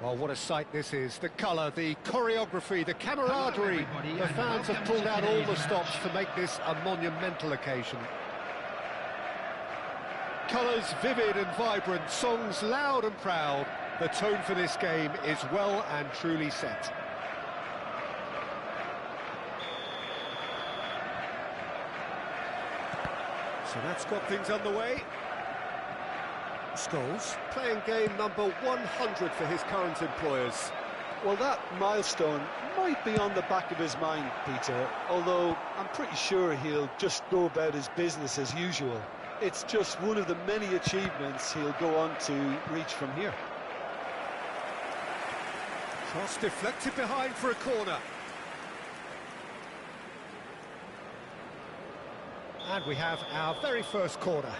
Well, what a sight this is. The colour, the choreography, the camaraderie. The fans have pulled out all the stops to make this a monumental occasion. Colours vivid and vibrant, songs loud and proud. The tone for this game is well and truly set. So that's got things underway. Scholes playing game number 100 for his current employers. Well, that milestone might be on the back of his mind, Peter, although I'm pretty sure he'll just go about his business as usual. It's just one of the many achievements he'll go on to reach from here. Cross deflected behind for a corner. And we have our very first corner.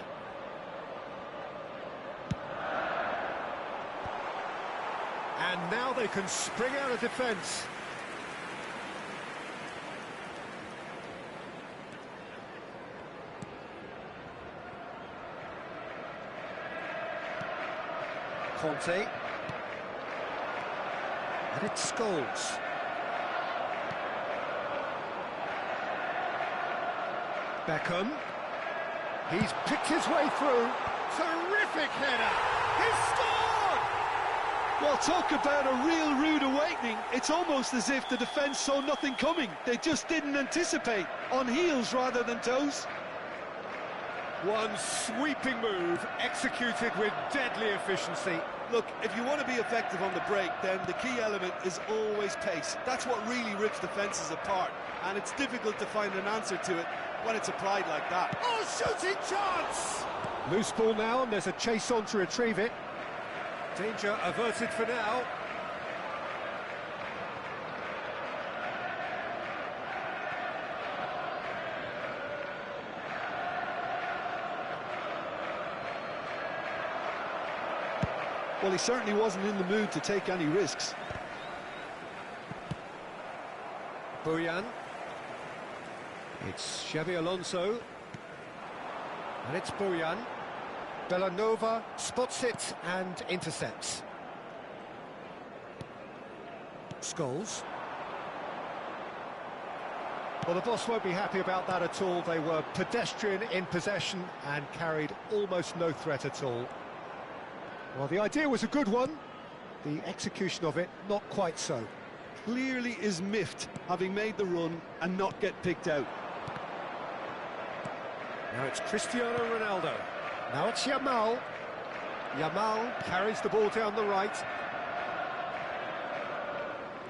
And now they can spring out of defence. Conte. And it's Scholes. Beckham. He's picked his way through. Terrific header. He's scored! Well, talk about a real rude awakening. It's almost as if the defence saw nothing coming. They just didn't anticipate. On heels rather than toes. One sweeping move, executed with deadly efficiency. Look, if you want to be effective on the break, then the key element is always pace. That's what really rips defences apart. And it's difficult to find an answer to it when it's applied like that. Oh, shooting chance! Loose ball now, and there's a chase on to retrieve it. Danger averted for now. Well, he certainly wasn't in the mood to take any risks. Bojan. It's Xabi Alonso. And it's Bojan. Bellanova spots it and intercepts. Scholes. Well, the boss won't be happy about that at all. They were pedestrian in possession and carried almost no threat at all. Well, the idea was a good one. The execution of it, not quite so. Clearly is miffed, having made the run and not get picked out. Now it's Cristiano Ronaldo. Now it's Yamal. Yamal carries the ball down the right.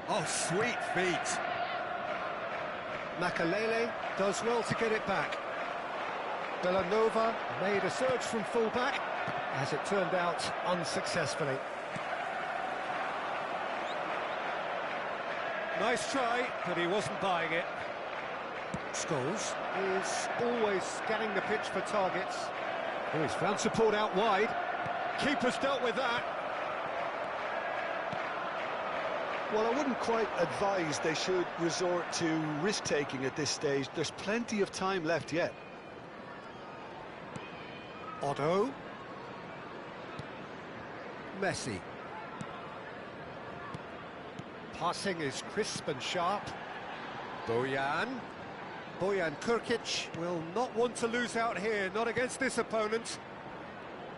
Oh, sweet feet. Makalele does well to get it back. Bellanova made a surge from full-back, as it turned out unsuccessfully. Nice try, but he wasn't buying it. Scholes is always scanning the pitch for targets. Oh, he's found support out wide. Keeper's dealt with that. Well, I wouldn't quite advise they should resort to risk-taking at this stage. There's plenty of time left yet. Otto. Messi. Passing is crisp and sharp. Bojan Kurkic will not want to lose out here, not against this opponent.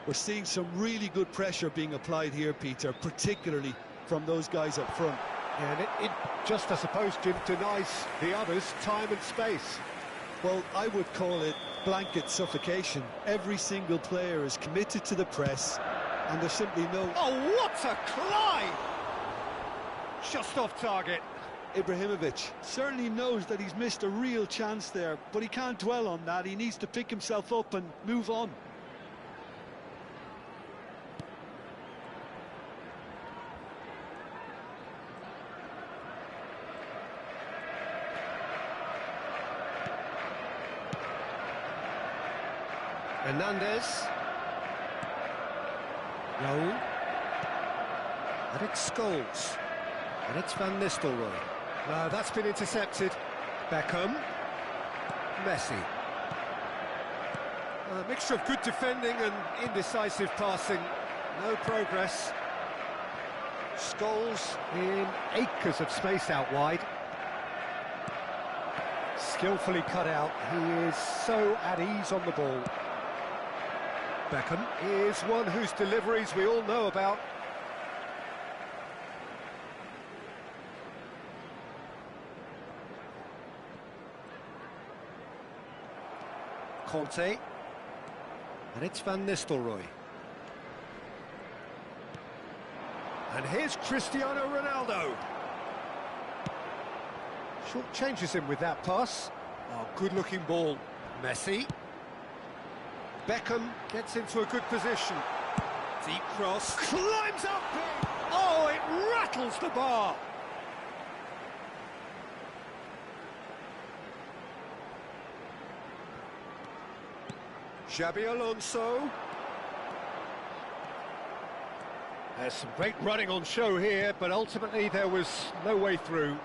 We're seeing some really good pressure being applied here, Peter, particularly from those guys up front. And it just, I suppose, denies the others time and space. Well, I would call it blanket suffocation. Every single player is committed to the press, and there's simply no... Oh, what a climb! Just off target. Ibrahimovic certainly knows that he's missed a real chance there, but he can't dwell on that. He needs to pick himself up and move on. Hernandez. Raul. And it's Scholes. And it's Van Nistelrooy. No, that's been intercepted. Beckham. Messi. A mixture of good defending and indecisive passing. No progress. Scholes in acres of space out wide. Skillfully cut out. He is so at ease on the ball. Beckham is one whose deliveries we all know about. Conte. And it's Van Nistelrooy. And here's Cristiano Ronaldo. Short changes him with that pass. Oh, good-looking ball. Messi. Beckham gets into a good position. Deep cross. Climbs up big. Oh, it rattles the bar. Xabi Alonso. There's some great running on show here, but ultimately there was no way through.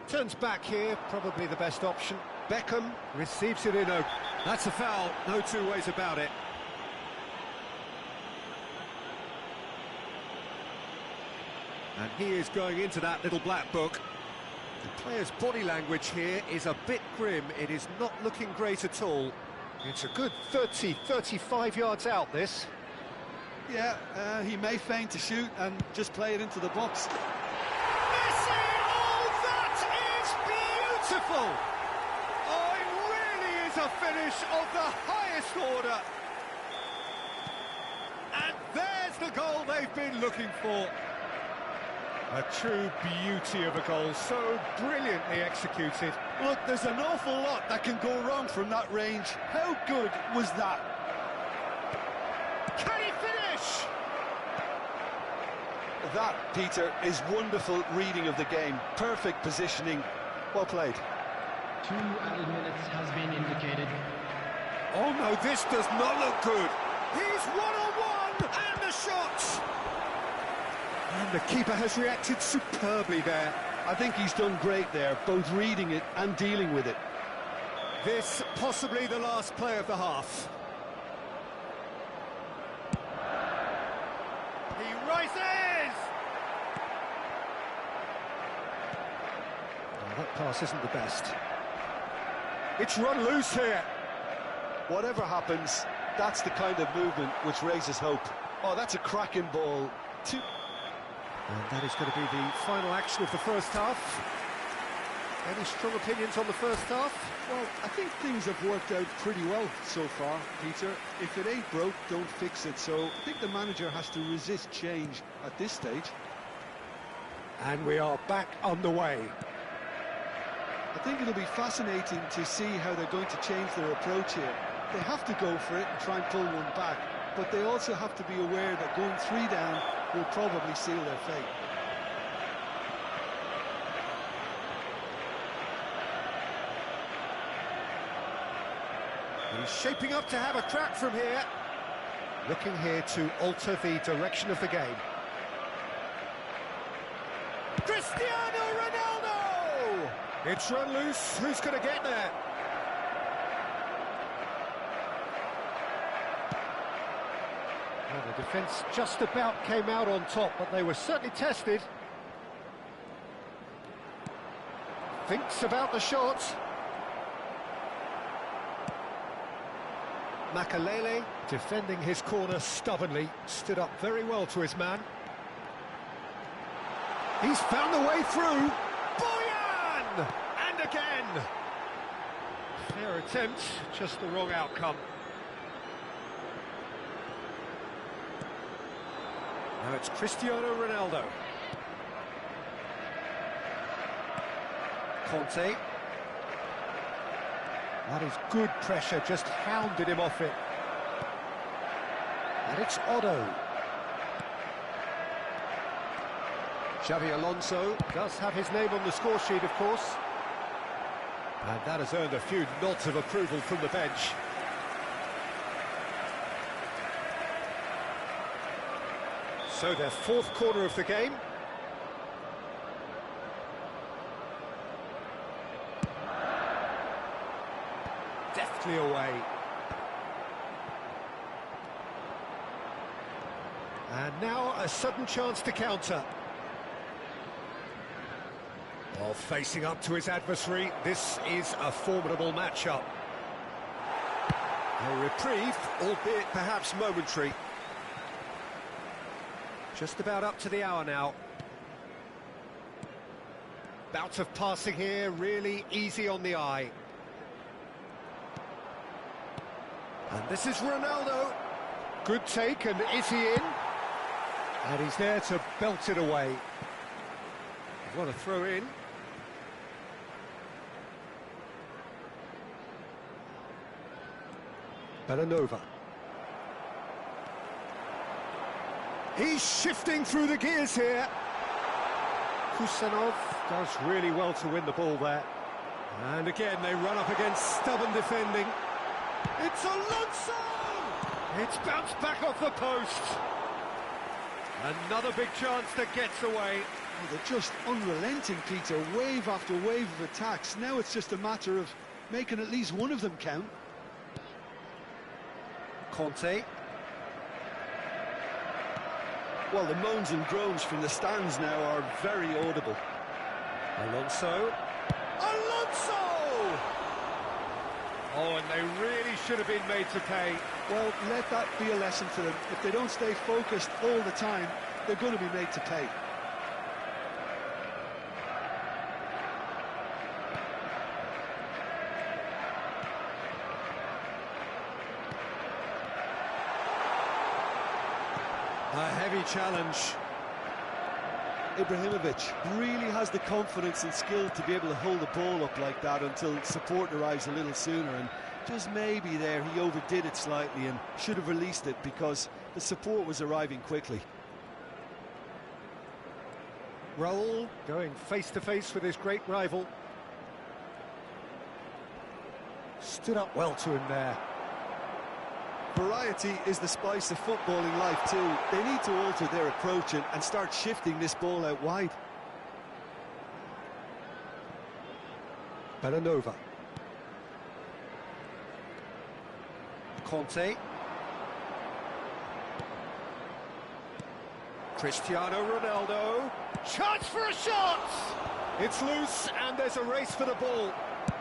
Turns back here, probably the best option. Beckham receives it in open. That's a foul, no two ways about it. And he is going into that little black book. The player's body language here is a bit grim. It is not looking great at all. It's a good 30, 35 yards out, this. Yeah, he may feign to shoot and just play it into the box. Messi! Oh, that is beautiful! Oh, it really is a finish of the highest order. And there's the goal they've been looking for. A true beauty of a goal, so brilliantly executed. Look, there's an awful lot that can go wrong from that range. How good was that? Can he finish? That, Peter, is wonderful reading of the game. Perfect positioning. Well played. 2 added minutes has been indicated. Oh no, this does not look good. He's one-on-one, and the shot! And the keeper has reacted superbly there. I think he's done great there, both reading it and dealing with it. This possibly the last play of the half. He rises! Oh, that pass isn't the best. It's run loose here. Whatever happens, that's the kind of movement which raises hope. Oh, that's a cracking ball. And that is going to be the final action of the first half. Any strong opinions on the first half? Well, I think things have worked out pretty well so far, Peter. If it ain't broke, don't fix it. So I think the manager has to resist change at this stage. And we are back on the way. I think it'll be fascinating to see how they're going to change their approach here. They have to go for it and try and pull one back, but they also have to be aware that going 3 down will probably seal their fate. He's shaping up to have a crack from here. Looking here to alter the direction of the game. Cristiano Ronaldo! It's run loose. Who's going to get there? Well, the defence just about came out on top, but they were certainly tested. Thinks about the shot. Makalele, defending his corner stubbornly, stood up very well to his man. He's found the way through. Boyan! And again! Fair attempt, just the wrong outcome. Now it's Cristiano Ronaldo. Conte. That is good pressure, just hounded him off it. And it's Otto. Xavi Alonso does have his name on the score sheet, of course. And that has earned a few nods of approval from the bench. So their fourth corner of the game. Deftly away. And now a sudden chance to counter. While facing up to his adversary, this is a formidable matchup. A reprieve, albeit perhaps momentary. Just about up to the hour now. Bout of passing here, really easy on the eye. And this is Ronaldo. Good take, and is he in? And he's there to belt it away. What a throw in. Bellanova. He's shifting through the gears here. Kusanov does really well to win the ball there. And again, they run up against stubborn defending. It's Alonso! It's bounced back off the post. Another big chance that gets away. Oh, they're just unrelenting, Peter. Wave after wave of attacks. Now it's just a matter of making at least one of them count. Conte. Well, the moans and groans from the stands now are very audible. Alonso. Alonso! Oh, and they really should have been made to pay. Well, let that be a lesson to them. If they don't stay focused all the time, they're going to be made to pay. A heavy challenge. Ibrahimovic really has the confidence and skill to be able to hold the ball up like that until support arrives a little sooner, and just maybe there he overdid it slightly and should have released it because the support was arriving quickly. Raul going face to face with his great rival. Stood up well to him there. Variety is the spice of footballing life too. They need to alter their approach and start shifting this ball out wide. Bellanova. Conte. Cristiano Ronaldo. Chance for a shot! It's loose and there's a race for the ball.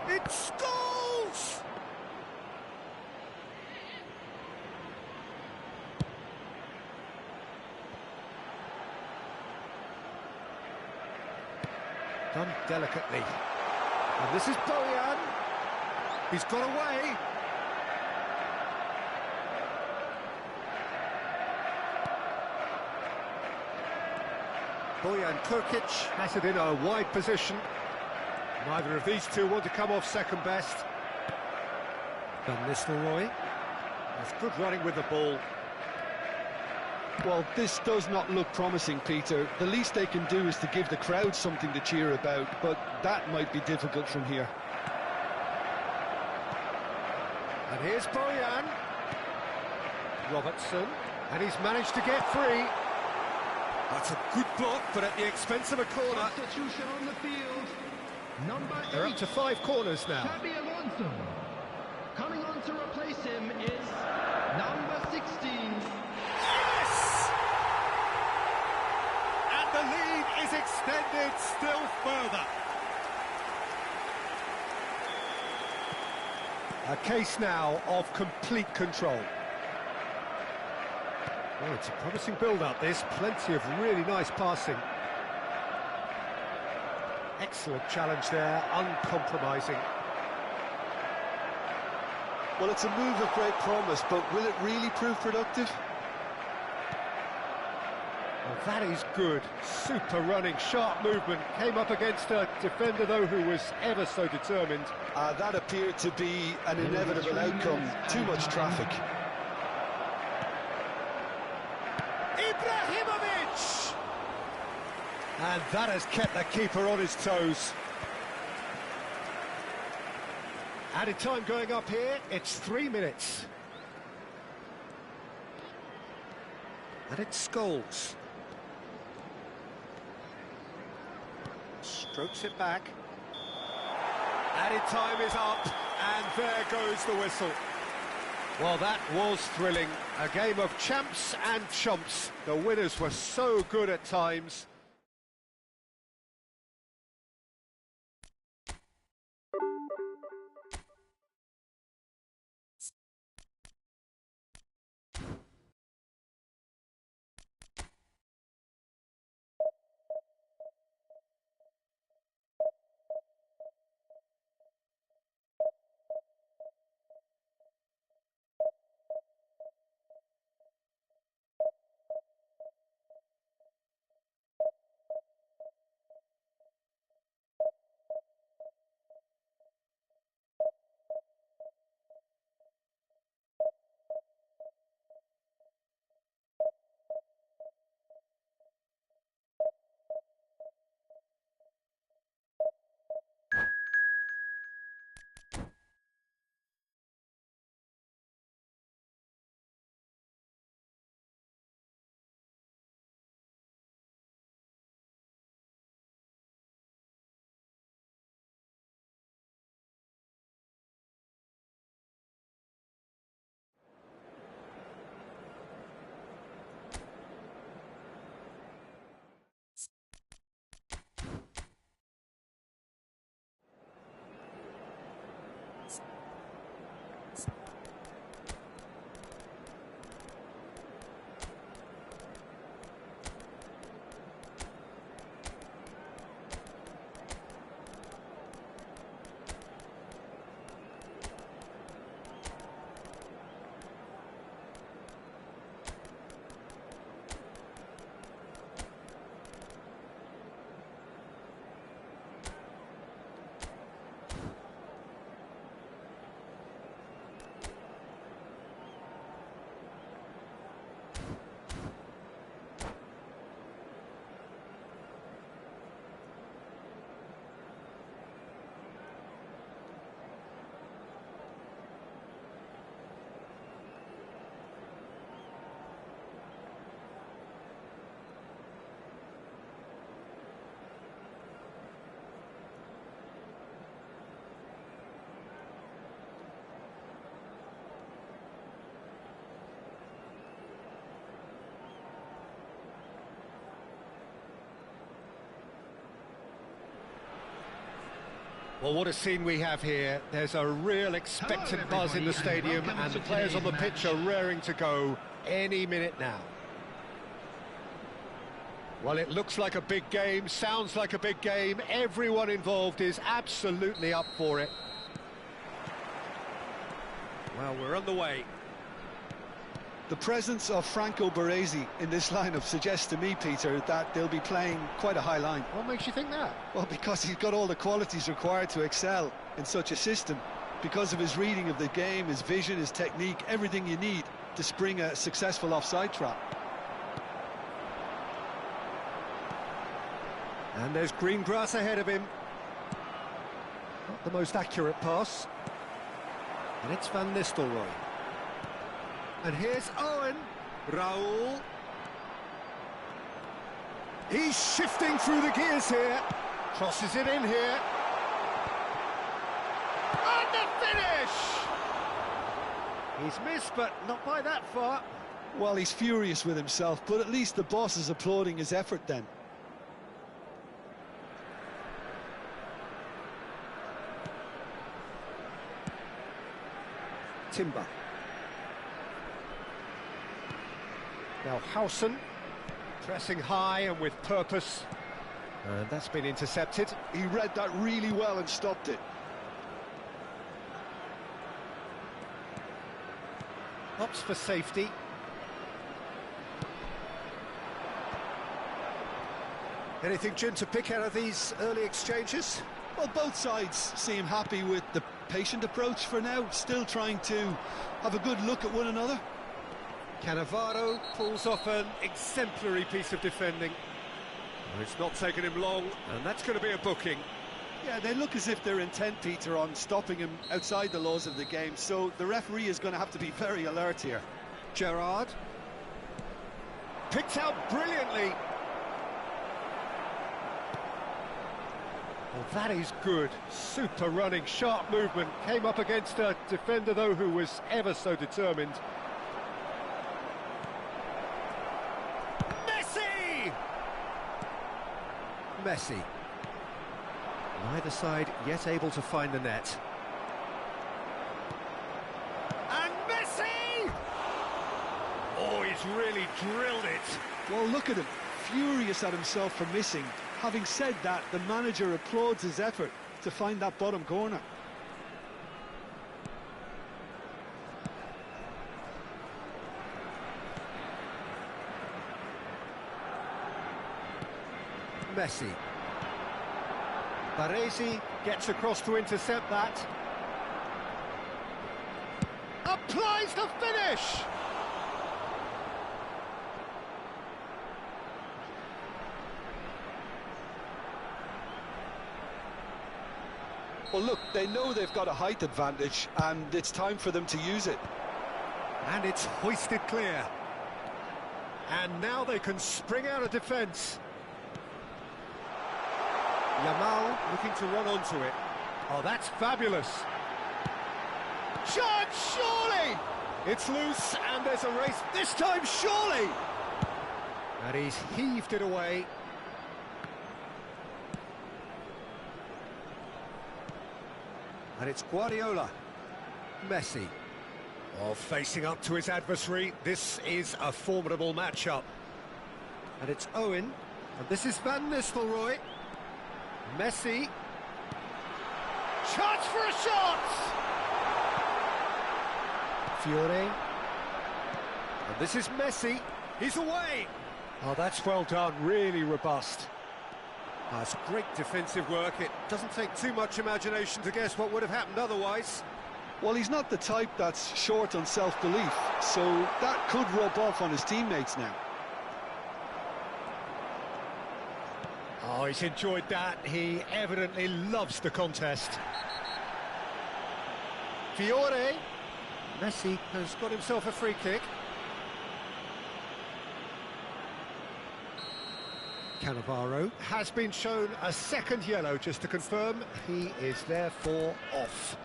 It's goals! Done delicately. And this is Boyan. He's got away. Boyan Kurkic has it in a wide position. Neither of these two want to come off second best. Van Nistelrooy. That's good running with the ball. Well, this does not look promising, Peter. The least they can do is to give the crowd something to cheer about, but that might be difficult from here. And here's Boyan. Robertson, and he's managed to get free. That's a good block, but at the expense of a corner. Substitution on the field. Number 8. They're up to 5 corners now. Xabi Alonso. Coming on to replace him is number 16. Yes! And the lead is extended still further. A case now of complete control. Oh, it's a promising build-up, this. Plenty of really nice passing. Excellent challenge there, uncompromising. Well, it's a move of great promise, but will it really prove productive? Well, that is good. Super running, sharp movement. Came up against a defender, though, who was ever so determined. That appeared to be an inevitable outcome. Too much traffic. Ibrahimovic! And that has kept the keeper on his toes. Added time going up here, it's 3 minutes. And it's Scholes. Strokes it back. Added time is up, and there goes the whistle. Well, that was thrilling. A game of champs and chumps. The winners were so good at times. Well, what a scene we have here. There's a real expectant buzz in the stadium, and the players on the pitch are raring to go any minute now. Well, it looks like a big game, sounds like a big game. Everyone involved is absolutely up for it. Well, we're on the way. The presence of Franco Baresi in this lineup suggests to me, Peter, that they'll be playing quite a high line. What makes you think that? Well, because he's got all the qualities required to excel in such a system. Because of his reading of the game, his vision, his technique, everything you need to spring a successful offside trap. And there's green grass ahead of him. Not the most accurate pass. And it's Van Nistelrooy. And here's... Oh, Raul. He's shifting through the gears here. Crosses it in here. And the finish! He's missed, but not by that far. Well, he's furious with himself, but at least the boss is applauding his effort then. Timber. Now Howson, pressing high and with purpose. And that's been intercepted. He read that really well and stopped it. Opts for safety. Anything, Jim, to pick out of these early exchanges? Well, both sides seem happy with the patient approach for now, still trying to have a good look at one another. Cannavaro pulls off an exemplary piece of defending. Well, it's not taken him long, and that's going to be a booking. Yeah, they look as if they're intent, Peter, on stopping him outside the laws of the game, so the referee is going to have to be very alert here. Gerrard. Picked out brilliantly. Well, that is good. Super running, sharp movement. Came up against a defender, though, who was ever so determined. Messi. Neither side yet able to find the net. And Messi! Oh, he's really drilled it. Well, look at him, furious at himself for missing. Having said that, the manager applauds his effort to find that bottom corner. Messi. Baresi gets across to intercept that. Applies the finish! Well, look, they know they've got a height advantage, and it's time for them to use it. And it's hoisted clear. And now they can spring out of defence. Yamal looking to run onto it. Oh, that's fabulous. Chance, surely! It's loose, and there's a race. This time, surely! And he's heaved it away. And it's Guardiola. Messi. Oh, facing up to his adversary. This is a formidable matchup. And it's Owen. And this is Van Nistelrooy. Messi. Chance for a shot! Fiore. And this is Messi. He's away. Oh, that's well done. Really robust. That's great defensive work. It doesn't take too much imagination to guess what would have happened otherwise. Well, he's not the type that's short on self-belief, so that could rub off on his teammates now. Oh, he's enjoyed that. He evidently loves the contest. Fiore. Messi has got himself a free kick. Cannavaro has been shown a second yellow, just to confirm. He is therefore off.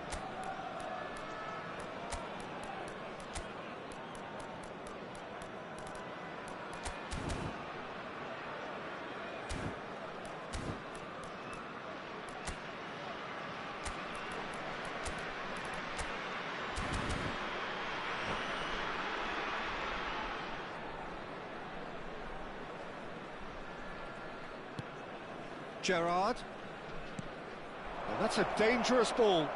Gerrard. Well, that's a dangerous ball.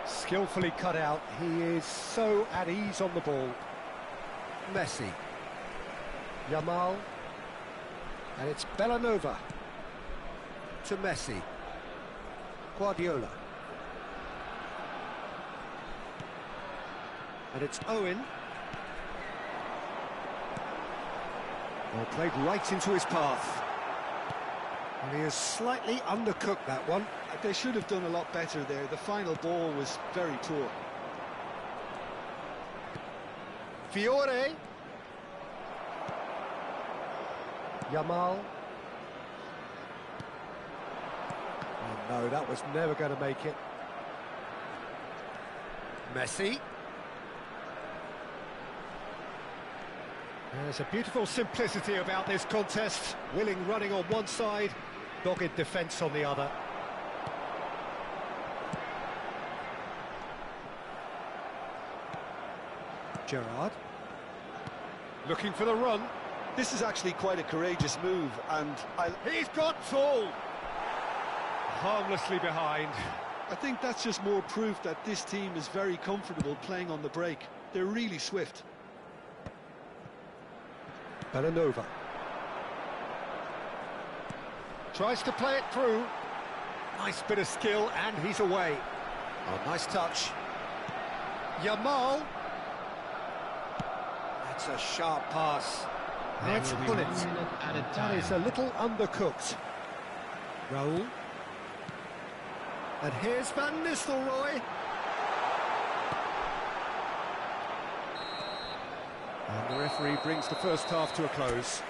Skillfully cut out. He is so at ease on the ball. Messi. Yamal. And it's Bellanova. To Messi. Guardiola. And it's Owen. Well, played right into his path. And he has slightly undercooked that one. They should have done a lot better there. The final ball was very poor. Fiore. Yamal. Oh no, that was never going to make it. Messi. There's a beautiful simplicity about this contest. Willing running on one side, dogged defence on the other. Gerrard. Looking for the run. This is actually quite a courageous move, and He's got Tool! Harmlessly behind. I think that's just more proof that this team is very comfortable playing on the break. They're really swift. Belanova. Tries to play it through. Nice bit of skill, and he's away. Oh, nice touch. Yamal. That's a sharp pass. Let's pull it. That is a little undercooked. Raul. And here's Van Nistelrooy. And the referee brings the first half to a close.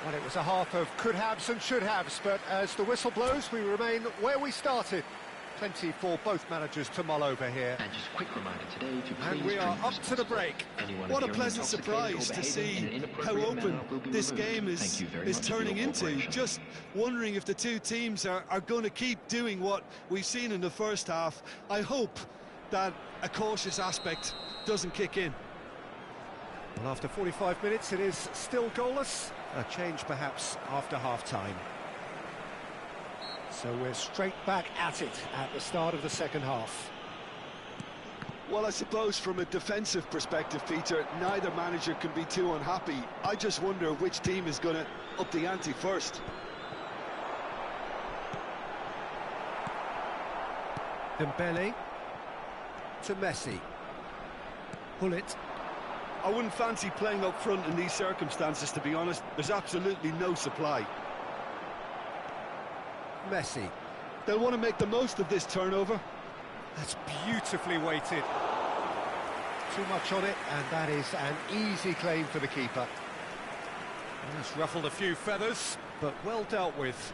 Well, it was a half of could-haves and should-haves, but as the whistle blows, we remain where we started. Plenty for both managers to mull over here. And just a quick reminder today, if you And we are up to the break. What a pleasant surprise to see how open this game is turning into. Just wondering if the two teams are going to keep doing what we've seen in the first half. I hope that a cautious aspect doesn't kick in. Well, after 45 minutes, it is still goalless. A change perhaps after half-time. So we're straight back at it at the start of the second half. Well, I suppose from a defensive perspective, Peter, neither manager can be too unhappy. I just wonder which team is going to up the ante first. Dembele to Messi. Pull it. I wouldn't fancy playing up front in these circumstances, to be honest. There's absolutely no supply. Messi. They'll want to make the most of this turnover. That's beautifully weighted. Too much on it, and that is an easy claim for the keeper. It's ruffled a few feathers, but well dealt with.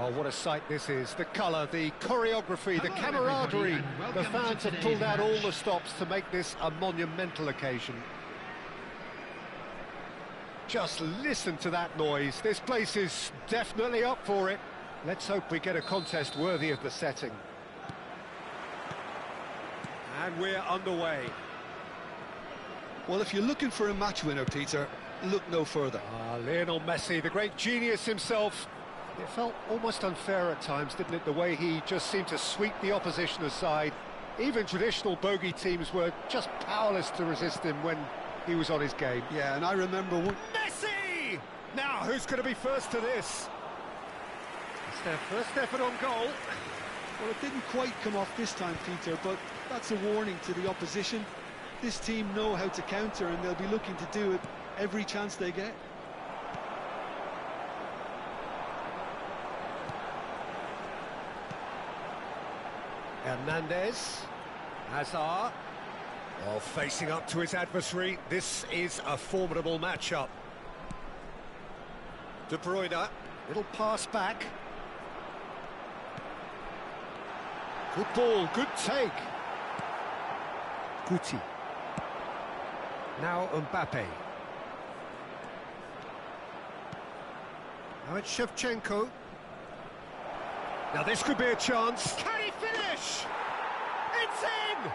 Oh, what a sight this is. The colour, the choreography, the Hello, everybody, camaraderie. and The welcome fans to have today's pulled out all match. the stops to make this a monumental occasion. Just listen to that noise. This place is definitely up for it. Let's hope we get a contest worthy of the setting. And we're underway. Well, if you're looking for a match winner, Peter, look no further. Lionel Messi, the great genius himself. It felt almost unfair at times, didn't it, the way he just seemed to sweep the opposition aside. Even traditional bogey teams were just powerless to resist him when he was on his game. Yeah, and I remember one... Messi! Now, who's going to be first to this? It's their first effort on goal. Well, it didn't quite come off this time, Peter, but that's a warning to the opposition. This team know how to counter, and they'll be looking to do it every chance they get. Hernandez, Hazard, well, facing up to his adversary. This is a formidable matchup. De Bruyne, little pass back. Good ball, good take. Guti. Now Mbappe. Now it's Shevchenko. Now this could be a chance. Can he finish? It's in!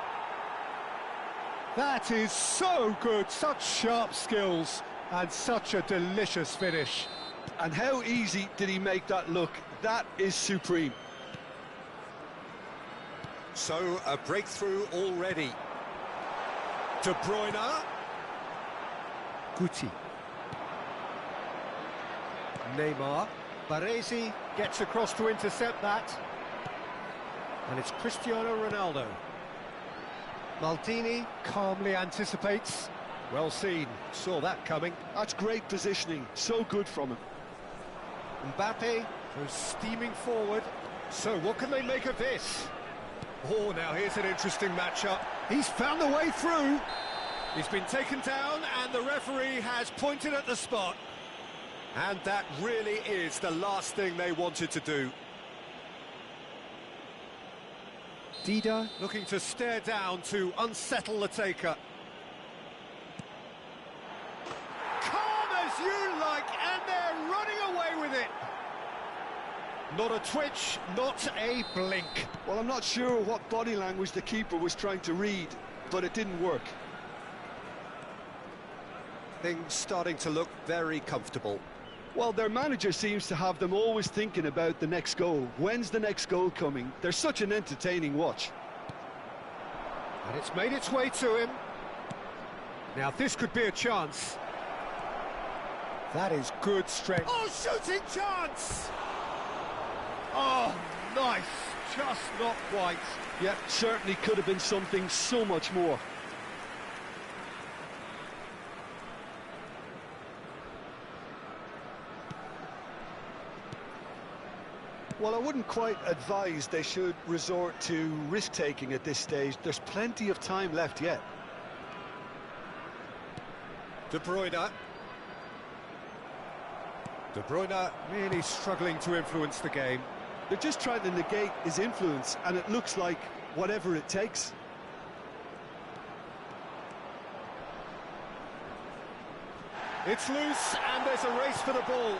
That is so good, such sharp skills and such a delicious finish. And how easy did he make that look? That is supreme. So a breakthrough already. De Bruyne. Guti. Neymar. Baresi gets across to intercept that. And it's Cristiano Ronaldo. Maldini calmly anticipates. Well seen, saw that coming. That's great positioning, so good from him. Mbappe goes steaming forward. So what can they make of this? Oh, now here's an interesting matchup. He's found the way through. He's been taken down and the referee has pointed at the spot. And that really is the last thing they wanted to do. Dida looking to stare down to unsettle the taker. Calm as you like, and they're running away with it. Not a twitch, not a blink. Well, I'm not sure what body language the keeper was trying to read, but it didn't work. Things starting to look very comfortable. Well, their manager seems to have them always thinking about the next goal. When's the next goal coming? They're such an entertaining watch. And it's made its way to him. Now this could be a chance. That is good strength. Oh, shooting chance! Oh, nice. Just not quite. Yeah, certainly could have been something so much more. Well, I wouldn't quite advise they should resort to risk-taking at this stage. There's plenty of time left yet. De Bruyne. De Bruyne really struggling to influence the game. They're just trying to negate his influence, and it looks like whatever it takes. It's loose, and there's a race for the ball.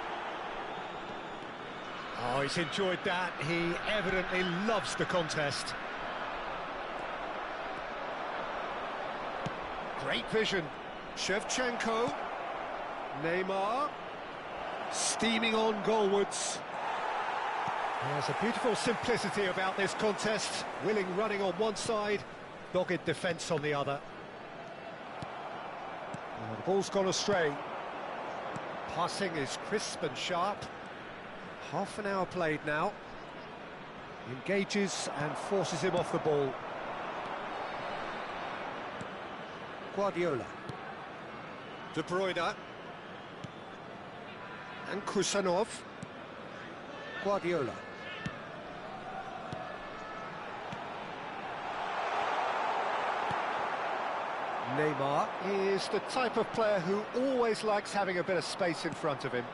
Oh, he's enjoyed that. He evidently loves the contest. Great vision. Shevchenko. Neymar. Steaming on goalwards. There's a beautiful simplicity about this contest. Willing running on one side, dogged defence on the other. The ball's gone astray. Passing is crisp and sharp. Half an hour played now. Engages and forces him off the ball. Guardiola. De Bruyne. And Kusanov. Guardiola. Neymar is the type of player who always likes having a bit of space in front of him.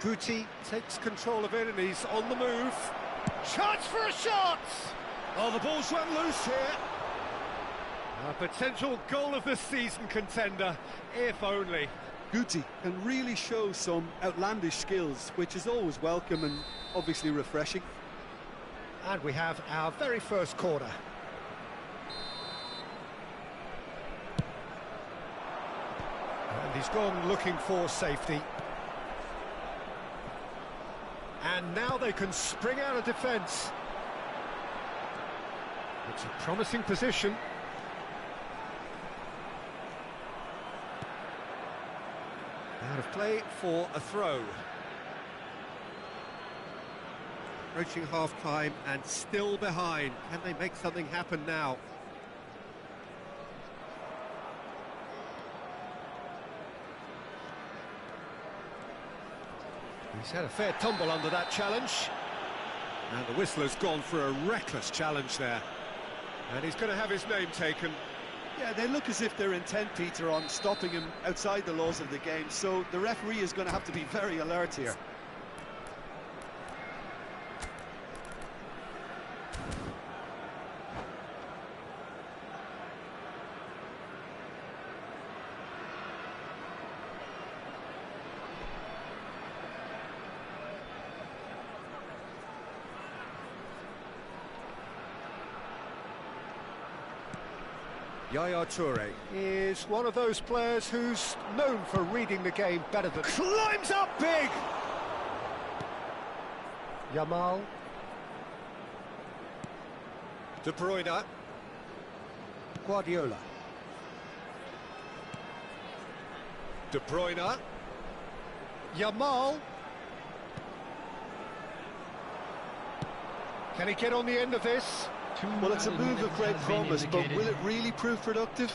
Guti takes control of it and he's on the move. Chance for a shot! Oh, the ball's run loose here. A potential goal of the season contender, if only. Guti can really show some outlandish skills, which is always welcome and obviously refreshing. And we have our very first corner. And he's gone looking for safety. And now they can spring out of defence. It's a promising position. Out of play for a throw. Approaching half-time and still behind. Can they make something happen now? He's had a fair tumble under that challenge. And the whistler's gone for a reckless challenge there. And he's going to have his name taken. Yeah, they look as if they're intent, Peter, on stopping him outside the laws of the game, so the referee is going to have to be very alert here. Yaya Toure is one of those players who's known for reading the game better than... Climbs up big! Yamal. De Bruyne. Guardiola. De Bruyne. Yamal. Can he get on the end of this? Well, it's a move of great promise, but will it really prove productive?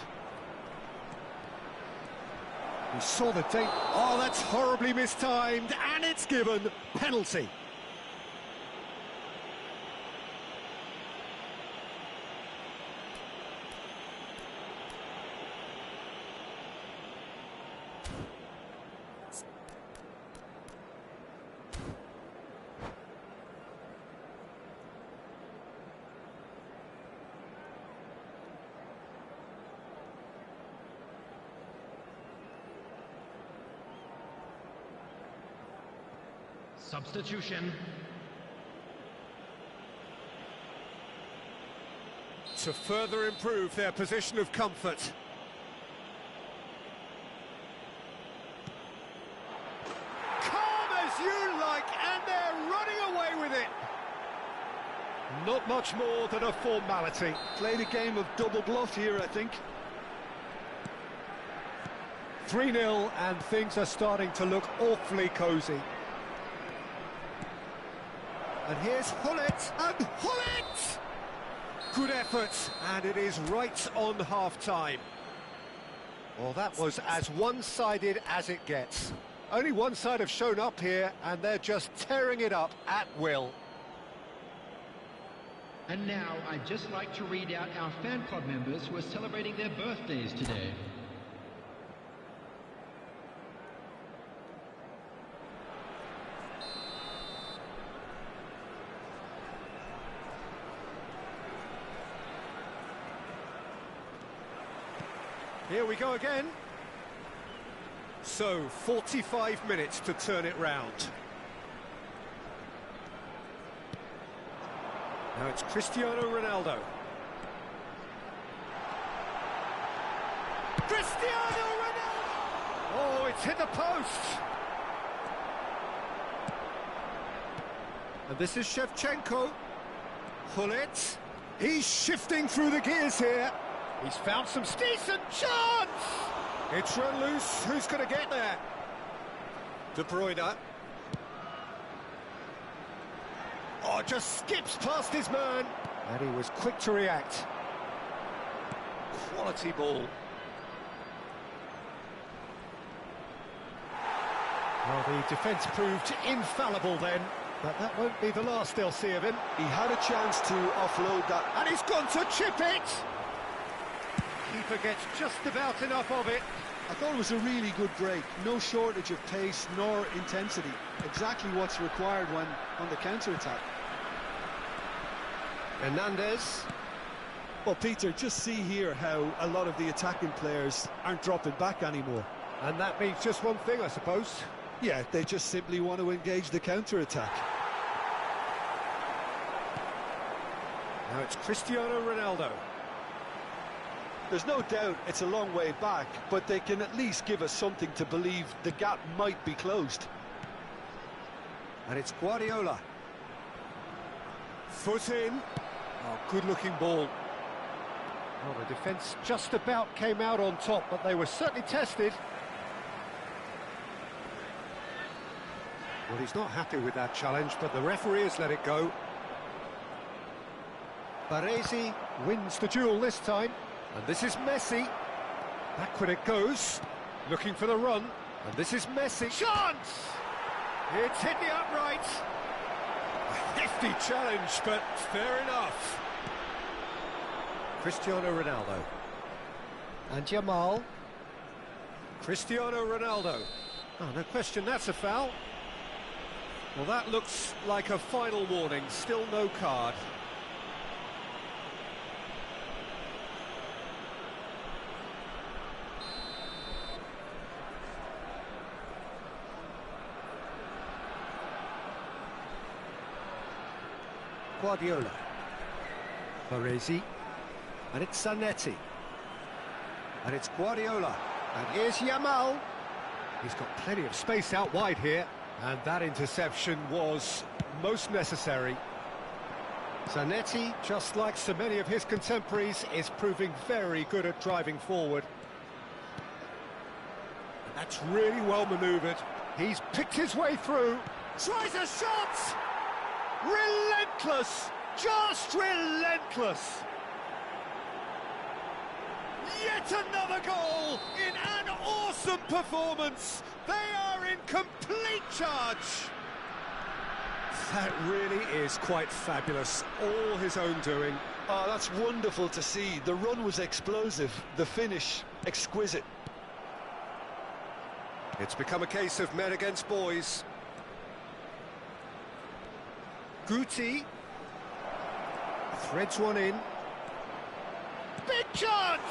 He saw the tape. Oh, that's horribly mistimed, and it's given penalty. Substitution. To further improve their position of comfort. Calm as you like, and they're running away with it. Not much more than a formality. Played a game of double bluff here, I think. 3-0, and things are starting to look awfully cosy. And here's Hullet, and Hullet! Good effort, and it is right on half-time. Well, that was as one-sided as it gets. Only one side have shown up here, and they're just tearing it up at will. And now I'd just like to read out our fan club members who are celebrating their birthdays today. Here we go again. So, 45 minutes to turn it round. Now it's Cristiano Ronaldo. Cristiano Ronaldo! Oh, it's hit the post! And this is Shevchenko. Hullet. He's shifting through the gears here. He's found some decent chance! It's run loose. Who's going to get there? De Bruyne. Oh, just skips past his man. And he was quick to react. Quality ball. Well, the defence proved infallible then. But that won't be the last they'll see of him. He had a chance to offload that. And he's gone to chip it! Keeper gets just about enough of it. I thought it was a really good break. No shortage of pace nor intensity. Exactly what's required when on the counter-attack. Hernandez. Well, Peter, just see here how a lot of the attacking players aren't dropping back anymore. And that means just one thing, I suppose. Yeah, they just simply want to engage the counter-attack. Now it's Cristiano Ronaldo. There's no doubt it's a long way back, but they can at least give us something to believe the gap might be closed. And it's Guardiola. Foot in. Oh, good-looking ball. Well, the defence just about came out on top, but they were certainly tested. Well, he's not happy with that challenge, but the referee has let it go. Baresi wins the duel this time. And this is Messi. Backward it goes. Looking for the run. And this is Messi. Chance! It's hit the upright. A hefty challenge, but fair enough. Cristiano Ronaldo. And Jamal. Cristiano Ronaldo. Oh, no question, that's a foul. Well, that looks like a final warning. Still no card. Guardiola. Baresi. And it's Zanetti. And it's Guardiola. And here's Yamal. He's got plenty of space out wide here. And that interception was most necessary. Zanetti, just like so many of his contemporaries, is proving very good at driving forward. And that's really well manoeuvred. He's picked his way through. Tries a shot! Relentless! Just relentless! Yet another goal in an awesome performance! They are in complete charge! That really is quite fabulous. All his own doing. Oh, that's wonderful to see. The run was explosive, the finish exquisite. It's become a case of men against boys. Guti threads one in. Big chance!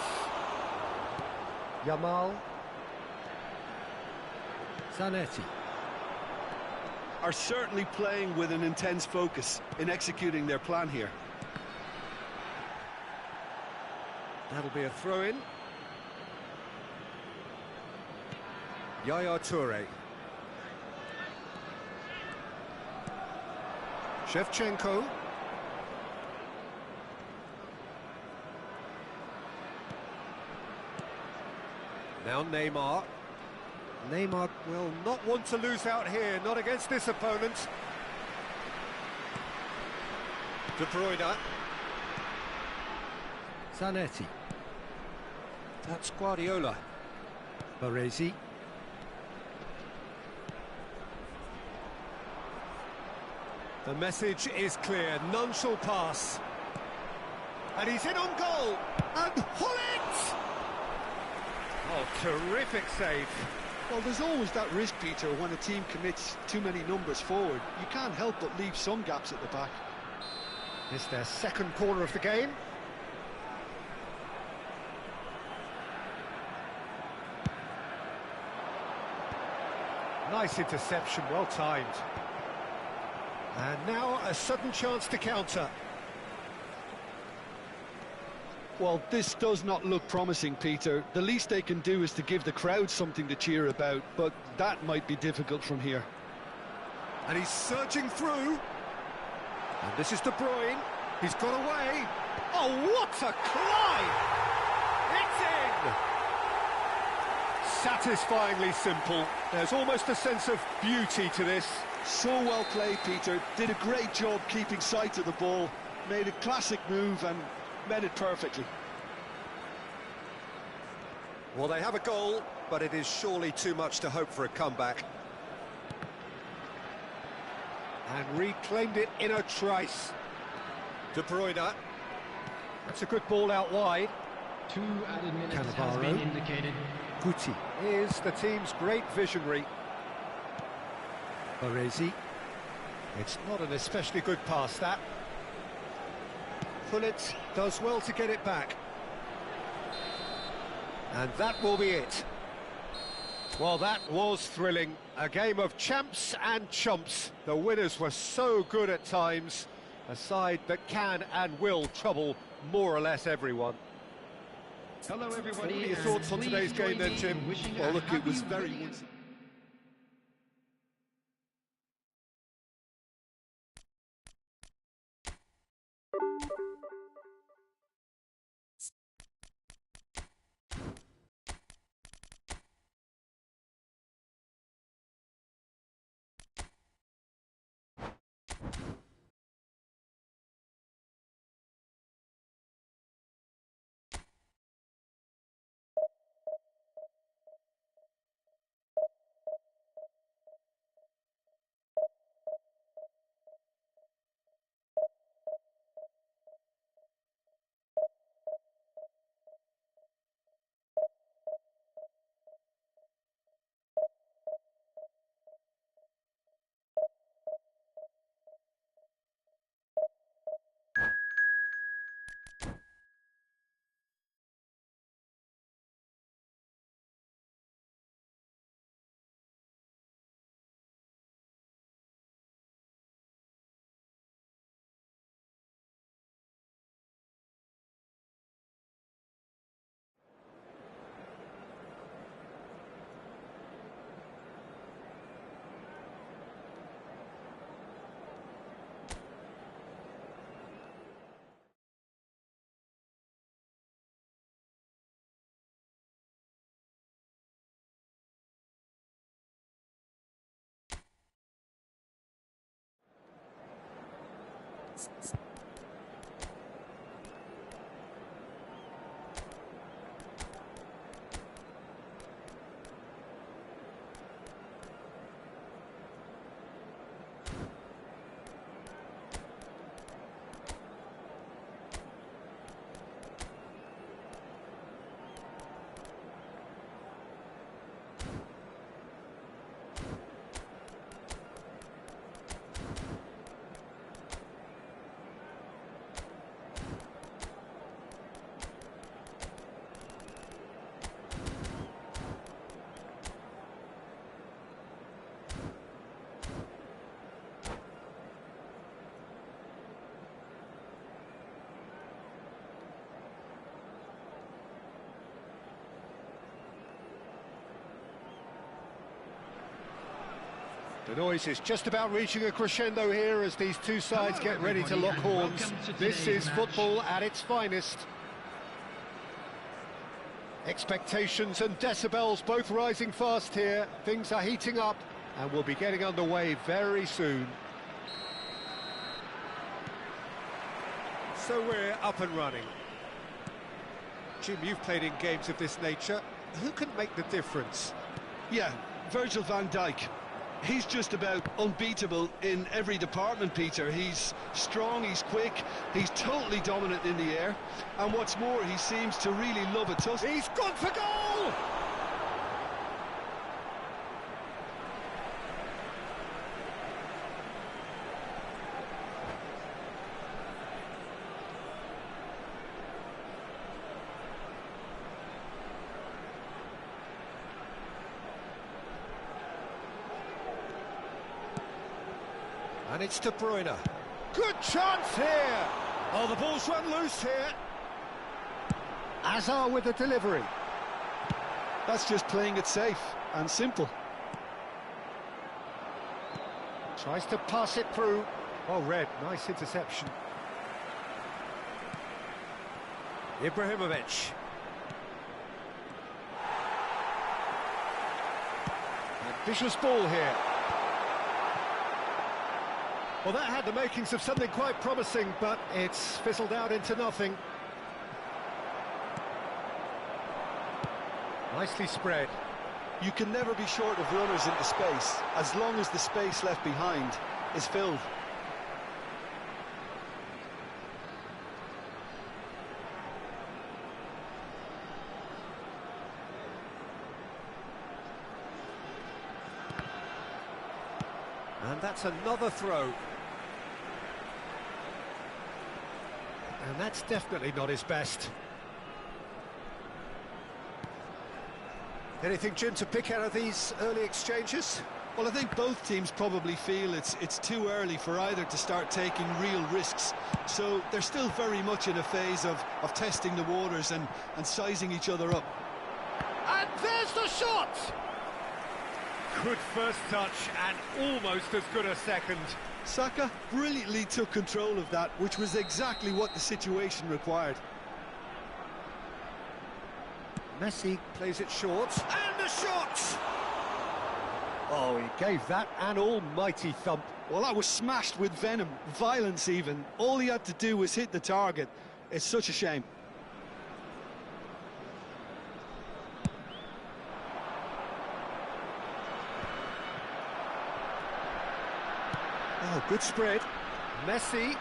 Yamal. Zanetti. Are certainly playing with an intense focus in executing their plan here. That'll be a throw-in. Yaya Toure. Shevchenko. Now Neymar. Neymar will not want to lose out here, not against this opponent. De Bruyne. Zanetti. That's Guardiola. Baresi. The message is clear, none shall pass. And he's in on goal. And Hullet! Oh, terrific save. Well, there's always that risk, Peter, when a team commits too many numbers forward. You can't help but leave some gaps at the back. It's their second corner of the game. Nice interception, well timed. And now a sudden chance to counter. Well, this does not look promising, Peter. The least they can do is to give the crowd something to cheer about, but that might be difficult from here. And he's surging through. And this is De Bruyne. He's got away. Oh, what a climb! It's in! Satisfyingly simple. There's almost a sense of beauty to this. So well played, Peter. Did a great job keeping sight of the ball. Made a classic move and met it perfectly. Well, they have a goal, but it is surely too much to hope for a comeback. And reclaimed it in a trice. De Bruyne. That's a good ball out wide. 2 added minutes has Cannavaro. been indicated. Guti is the team's great visionary. Baresi. It's not an especially good pass, that. Pullet does well to get it back. And that will be it. Well, that was thrilling. A game of champs and chumps. The winners were so good at times. A side that can and will trouble more or less everyone. Hello, everybody. What are your thoughts on today's game then, Jim? Well, look, it was very... The noise is just about reaching a crescendo here as these two sides get ready to lock horns. This is football at its finest. Expectations and decibels both rising fast here. Things are heating up and we'll be getting underway very soon. So we're up and running. Jim, you've played in games of this nature. Who can make the difference? Yeah, Virgil van Dijk. He's just about unbeatable in every department, Peter. He's strong, he's quick, he's totally dominant in the air. And what's more, he seems to really love a tussle. He's gone for goal! And it's De Bruyne. Good chance here! Oh, the ball's run loose here. Hazard with the delivery. That's just playing it safe and simple. Tries to pass it through. Oh, Red, nice interception. Ibrahimovic. Ambitious ball here. Well, that had the makings of something quite promising, but it's fizzled out into nothing. Nicely spread. You can never be short of runners into space, as long as the space left behind is filled. And that's another throw. And that's definitely not his best. Anything, Jim, to pick out of these early exchanges? Well, I think both teams probably feel it's too early for either to start taking real risks. So they're still very much in a phase of testing the waters and sizing each other up. And there's the shot! Good first touch and almost as good a second. Saka brilliantly took control of that, which was exactly what the situation required. Messi plays it short, and the shot! Oh, he gave that an almighty thump. Well, that was smashed with venom, violence even. All he had to do was hit the target. It's such a shame. Oh, good spread. Messi.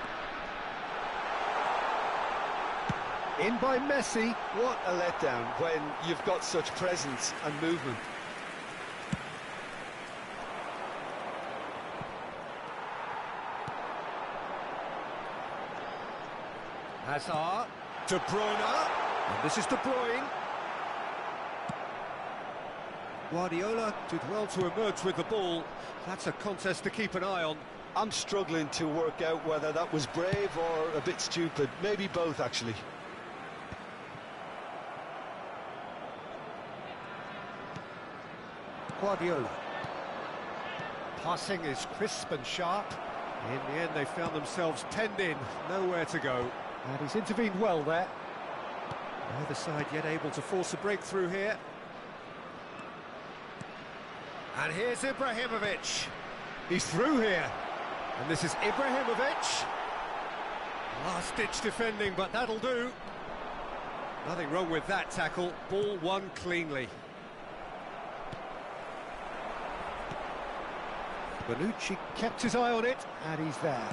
In by Messi. What a letdown when you've got such presence and movement. Hazard. De Bruyne. And this is De Bruyne. Guardiola did well to emerge with the ball. That's a contest to keep an eye on. I'm struggling to work out whether that was brave or a bit stupid. Maybe both, actually. Guardiola. Passing is crisp and sharp. In the end, they found themselves penned in, nowhere to go. And he's intervened well there. Neither side yet able to force a breakthrough here. And here's Ibrahimovic. He's through here. And this is Ibrahimovic. Last-ditch defending, but that'll do. Nothing wrong with that tackle. Ball won cleanly. Bonucci kept his eye on it, and he's there.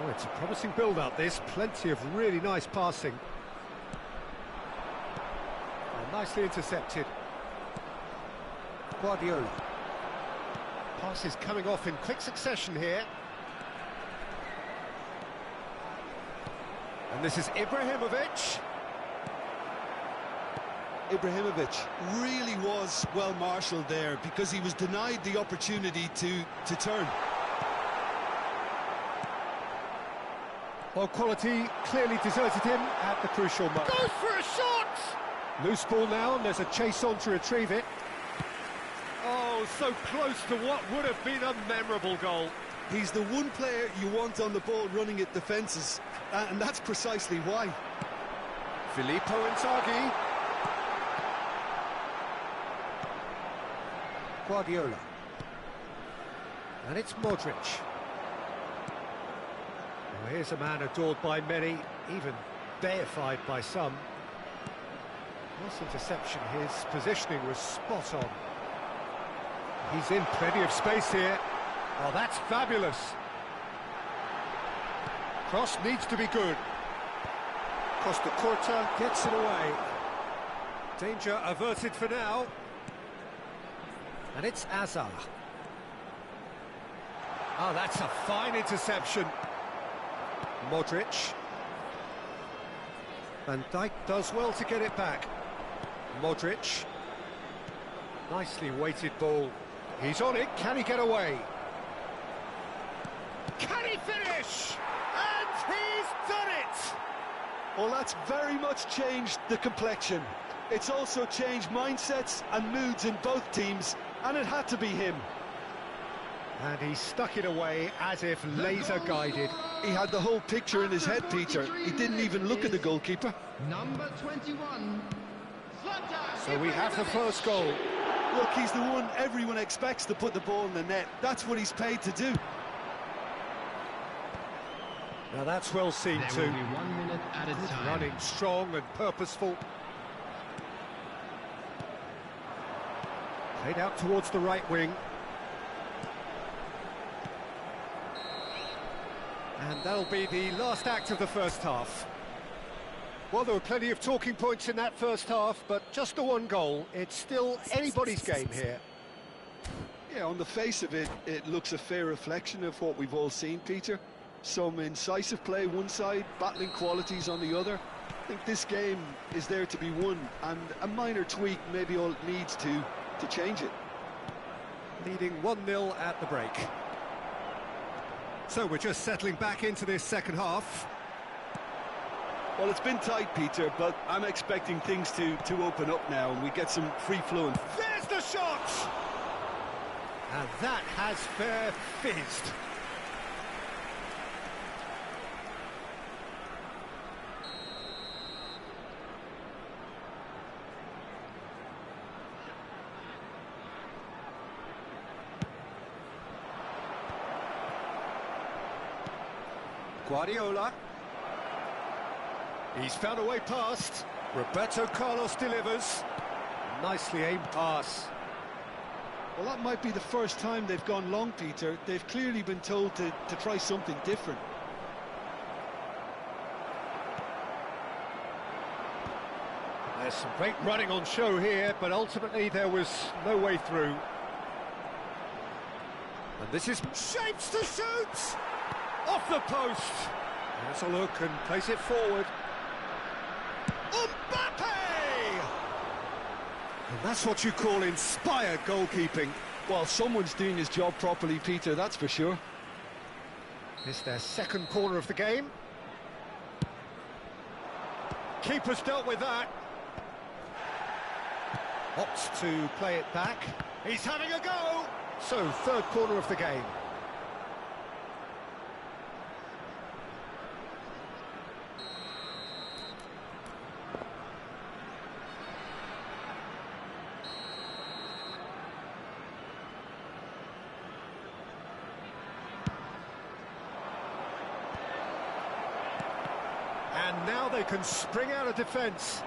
Oh, it's a promising build-up, this. Plenty of really nice passing. Oh, nicely intercepted. Guardiola. Passes coming off in quick succession here. And this is Ibrahimovic. Ibrahimovic really was well marshalled there because he was denied the opportunity to turn. Well, quality clearly deserted him at the crucial moment. Goes for a shot! Loose ball now, and there's a chase on to retrieve it. Oh, so close to what would have been a memorable goal. He's the one player you want on the ball running at defences, and that's precisely why. Filippo Inzaghi. Guardiola. And it's Modric. Well, here's a man adored by many, even deified by some. Nice interception, his positioning was spot on. He's in plenty of space here. Oh, that's fabulous. Cross needs to be good. Costa Curta gets it away. Danger averted for now. And it's Hazard. Oh, that's a fine interception. Modric. Van Dijk does well to get it back. Modric. Nicely weighted ball. He's on it, can he get away? Can he finish? And he's done it! Well, that's very much changed the complexion. It's also changed mindsets and moods in both teams, and it had to be him. And he stuck it away as if laser-guided. He had the whole picture in his head, Peter. He didn't even look at the goalkeeper. Number 21. So we have the first goal. Look, he's the one everyone expects to put the ball in the net. That's what he's paid to do. Now that's well seen There too. will be 1 minute at a time. Running strong and purposeful. Played out towards the right wing. And that'll be the last act of the first half. Well, there were plenty of talking points in that first half, but just the one goal. It's still anybody's game here. Yeah, on the face of it, it looks a fair reflection of what we've all seen, Peter. Some incisive play one side, battling qualities on the other. I think this game is there to be won, and a minor tweak may be all it needs to change it. Leading 1-0 at the break. So we're just settling back into this second half. Well, it's been tight, Peter, but I'm expecting things to open up now, and we get some free-flowing. There's the shot! And that has fair fizzed. Guardiola. He's found a way past. Roberto Carlos delivers. Nicely aimed pass. Well, that might be the first time they've gone long, Peter. They've clearly been told to try something different. There's some great running on show here, but ultimately there was no way through. And this is shapes to shoot! Off the post! Let's a look and place it forward. Mbappe! And that's what you call inspired goalkeeping. Well, someone's doing his job properly, Peter, that's for sure. It's their second corner of the game. Keeper's dealt with that. Opts to play it back. He's having a go! So, third corner of the game. And now they can spring out of defence.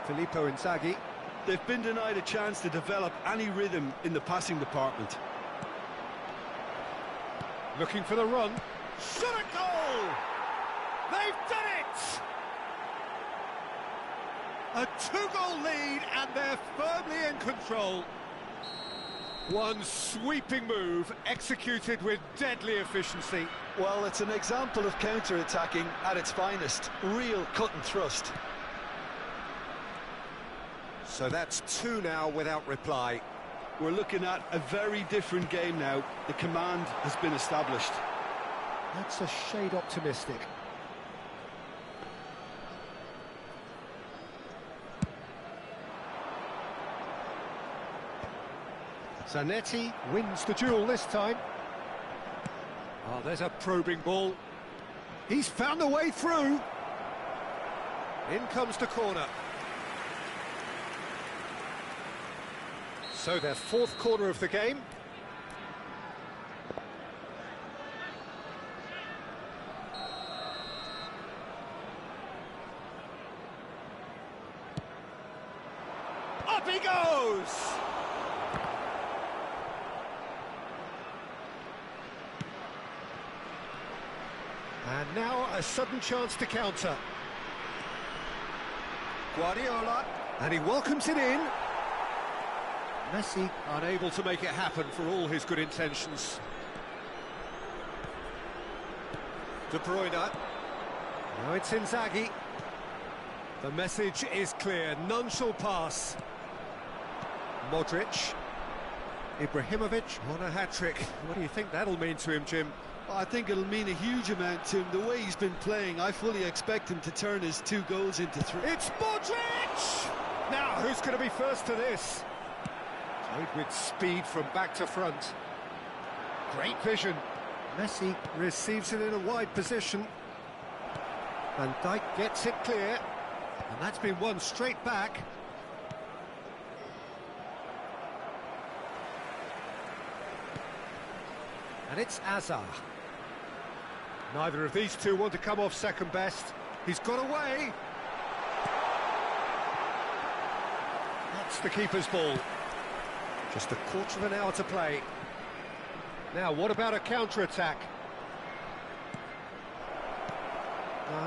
Filippo Inzaghi. They've been denied a chance to develop any rhythm in the passing department. Looking for the run. Shot a goal! They've done it! A two-goal lead and they're firmly in control. One sweeping move executed with deadly efficiency. Well, it's an example of counter-attacking at its finest. Real cut and thrust. So that's two now without reply. We're looking at a very different game now. The command has been established. That's a shade optimistic. Zanetti wins the duel this time. Oh, there's a probing ball. He's found a way through. In comes the corner. So their fourth corner of the game. Up he goes! And now a sudden chance to counter. Guardiola, and he welcomes it in. Messi unable to make it happen for all his good intentions. De Bruyne. Now it's Inzaghi. The message is clear, none shall pass. Modric. Ibrahimovic on a hat-trick. What do you think that'll mean to him, Jim? Well, I think it'll mean a huge amount to him. The way he's been playing, I fully expect him to turn his 2 goals into 3. It's Modric! Now, who's going to be first to this? Played with speed from back to front. Great vision. Messi receives it in a wide position. Van Dijk gets it clear. And that's been won straight back. And it's Azar. Neither of these two want to come off second best. He's got away. That's the keeper's ball. Just a quarter of an hour to play. Now, what about a counter-attack?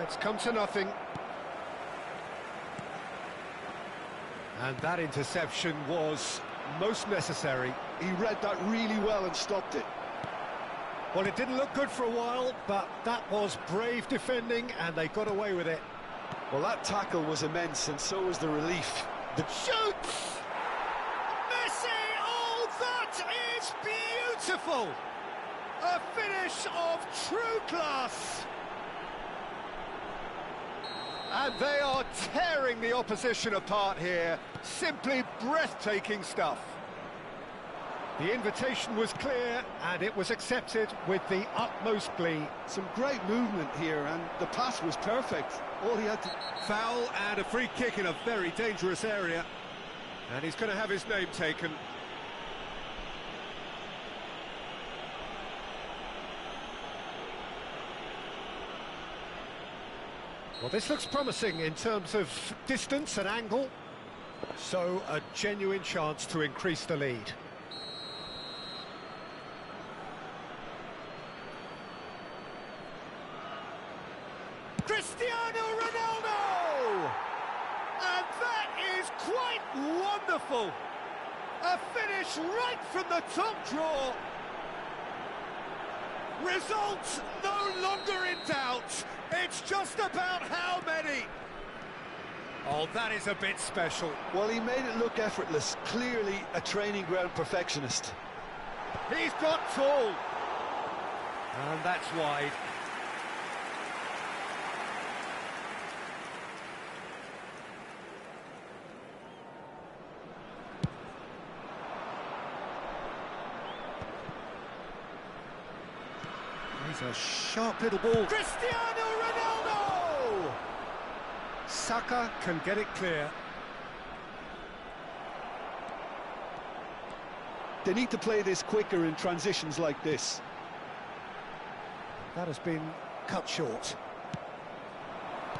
It's come to nothing. And that interception was most necessary. He read that really well and stopped it. Well, it didn't look good for a while, but that was brave defending, and they got away with it. Well, that tackle was immense, and so was the relief. The Shoots! Messi! Oh, that is beautiful! A finish of true class! And they are tearing the opposition apart here. Simply breathtaking stuff. The invitation was clear, and it was accepted with the utmost glee. Some great movement here, and the pass was perfect. All he had to... Foul and a free kick in a very dangerous area. And he's going to have his name taken. Well, this looks promising in terms of distance and angle. So, a genuine chance to increase the lead. Cristiano Ronaldo! And that is quite wonderful! A finish right from the top draw. Results no longer in doubt. It's just about how many. Oh, that is a bit special. Well, he made it look effortless. Clearly a training ground perfectionist. He's got tall. And that's wide. He's a sharp little ball. Cristiano Ronaldo! Saka can get it clear. They need to play this quicker in transitions like this. That has been cut short.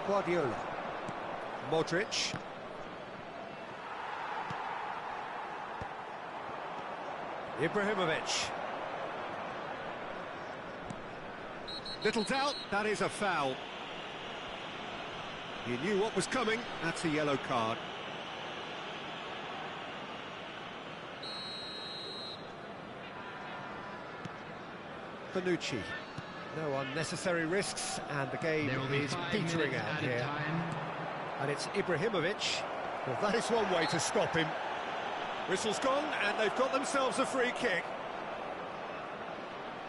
Guardiola. Modric. Ibrahimovic. Little doubt, that is a foul. He knew what was coming, that's a yellow card. Bonucci. No unnecessary risks, and the game is petering out here. And it's Ibrahimovic. Well, that is one way to stop him. Whistle's gone, and they've got themselves a free kick.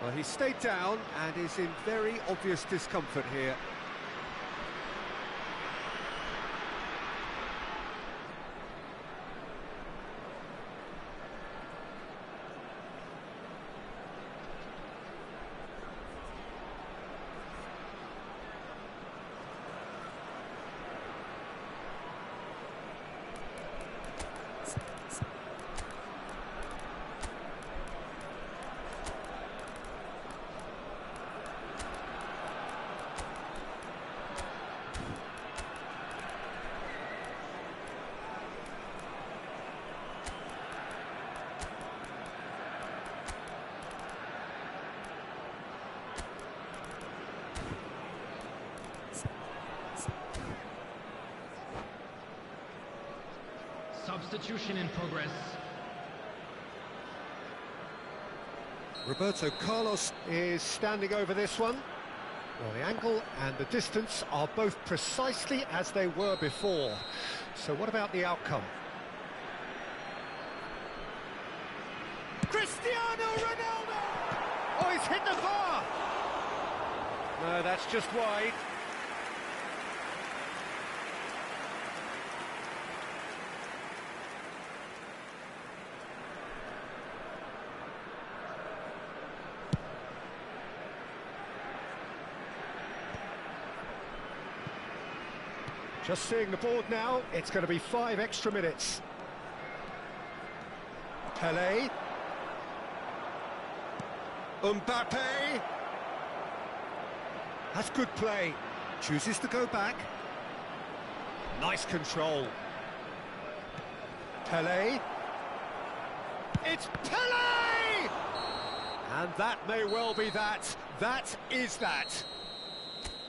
Well, he stayed down and is in very obvious discomfort here. Substitution in progress. Roberto Carlos is standing over this one. Well, the angle and the distance are both precisely as they were before. So what about the outcome? Cristiano Ronaldo! Oh, he's hit the bar! No, that's just wide. Just seeing the board now, it's going to be 5 extra minutes. Pelé. Mbappe. That's good play. Chooses to go back. Nice control. Pelé. It's Pelé! And that may well be that. That is that.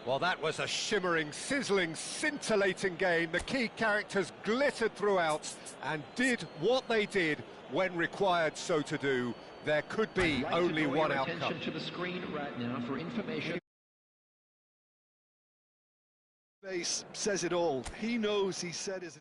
Well, that was a shimmering, sizzling, scintillating game. The key characters glittered throughout and did what they did when required so to do. There could be only one outcome. Attention to the screen right now for information. Base says it all. He knows he set his...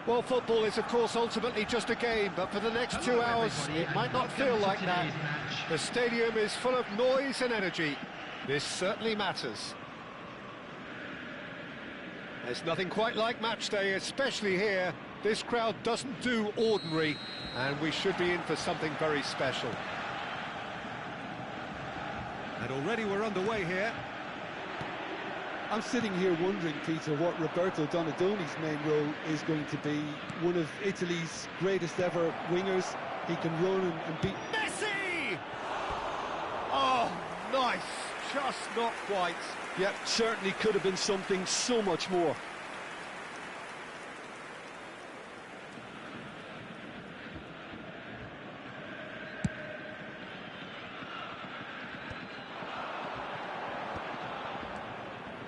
Well, football is, of course, ultimately just a game, but for the next 2 hours, it might not feel like that. The stadium is full of noise and energy. This certainly matters. There's nothing quite like match day, especially here. This crowd doesn't do ordinary, and we should be in for something very special. And already we're underway here. I'm sitting here wondering, Peter, what Roberto Donadoni's main role is going to be. One of Italy's greatest ever wingers. He can run and beat... Messi! Oh, nice. Just not quite. Yep, certainly could have been something so much more.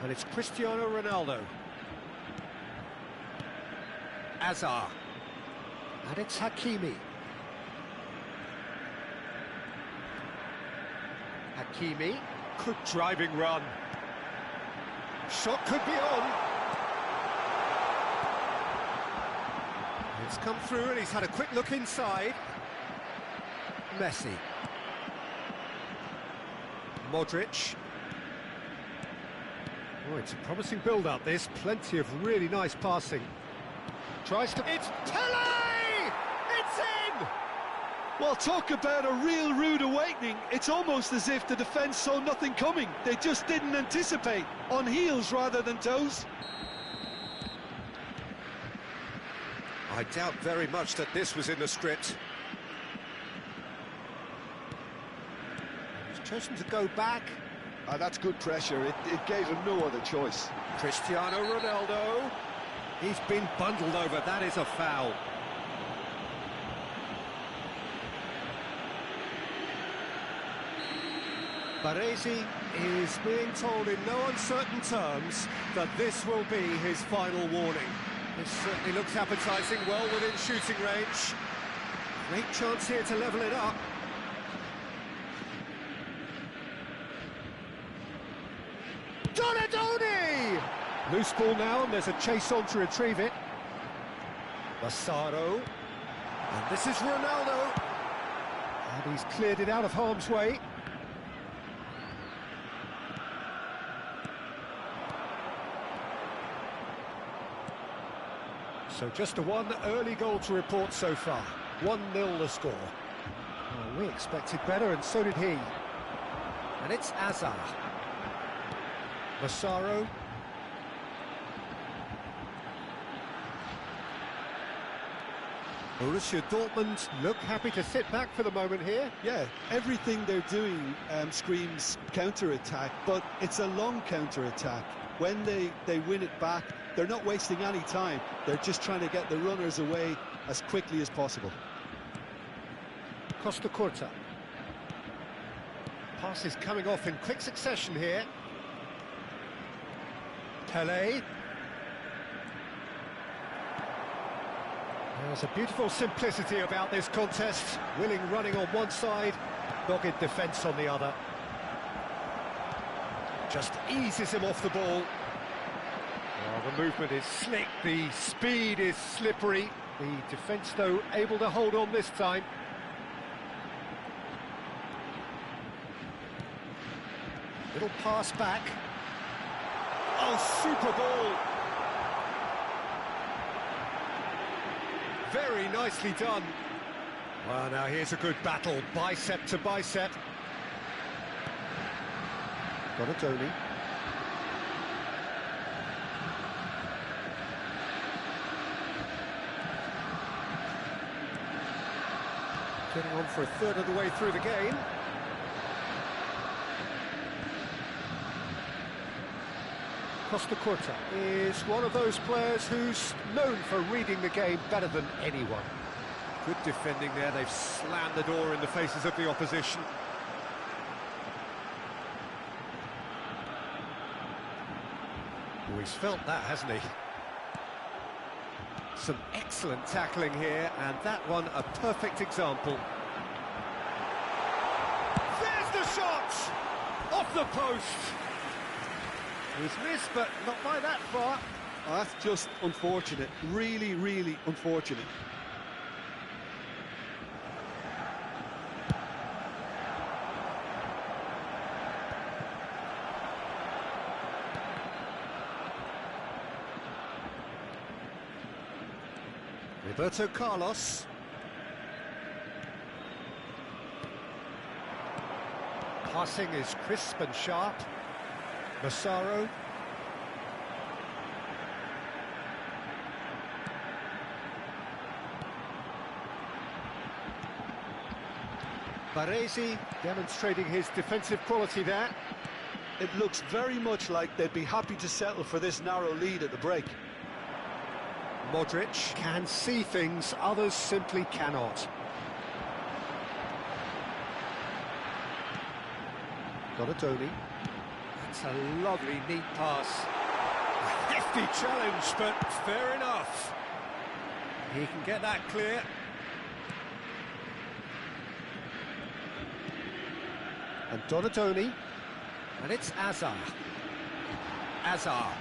And it's Cristiano Ronaldo. Azar. And it's Hakimi. Hakimi. Good driving run. Shot could be on. It's come through and he's had a quick look inside. Messi. Modric. Oh, it's a promising build-up, this. Plenty of really nice passing. Tries to... It's Pele! It's in! Well, talk about a real rude awakening. It's almost as if the defence saw nothing coming. They just didn't anticipate. On heels rather than toes. I doubt very much that this was in the script. He's chosen to go back. That's good pressure. It gave him no other choice. Cristiano Ronaldo. He's been bundled over. That is a foul. Baresi is being told in no uncertain terms that this will be his final warning. This certainly looks appetising, well within shooting range. Great chance here to level it up. Donadoni! Loose ball now, and there's a chase on to retrieve it. Massaro. And this is Ronaldo. And he's cleared it out of harm's way. So just a one early goal to report so far. 1-0 the score. Well, we expected better, and so did he. And it's Azar. Massaro. Borussia Dortmund look happy to sit back for the moment here. Yeah, everything they're doing screams counter-attack, but it's a long counter-attack. When they win it back, they're not wasting any time. They're just trying to get the runners away as quickly as possible. Costa Curta. Passes coming off in quick succession here. Pele. There's a beautiful simplicity about this contest. Willing running on one side, dogged defence on the other. Just eases him off the ball. Well, the movement is slick, the speed is slippery. The defence, though, able to hold on this time. Little pass back. Oh, super ball! Very nicely done. Well, now here's a good battle, bicep to bicep. Donadoni. Getting on for a third of the way through the game. Costa Curta is one of those players who's known for reading the game better than anyone. Good defending there, they've slammed the door in the faces of the opposition. Oh, he's felt that, hasn't he? Some excellent tackling here, and that one a perfect example. There's the shot! Off the post! He's missed, but not by that far. Oh, that's just unfortunate. Really, really unfortunate. Roberto Carlos. Passing is crisp and sharp. Massaro. Baresi demonstrating his defensive quality there. It looks very much like they'd be happy to settle for this narrow lead at the break. Modric can see things others simply cannot. Donadoni. It's a lovely, neat pass. A hefty challenge, but fair enough. He can get that clear. And Donadoni. And it's Azar. Azar.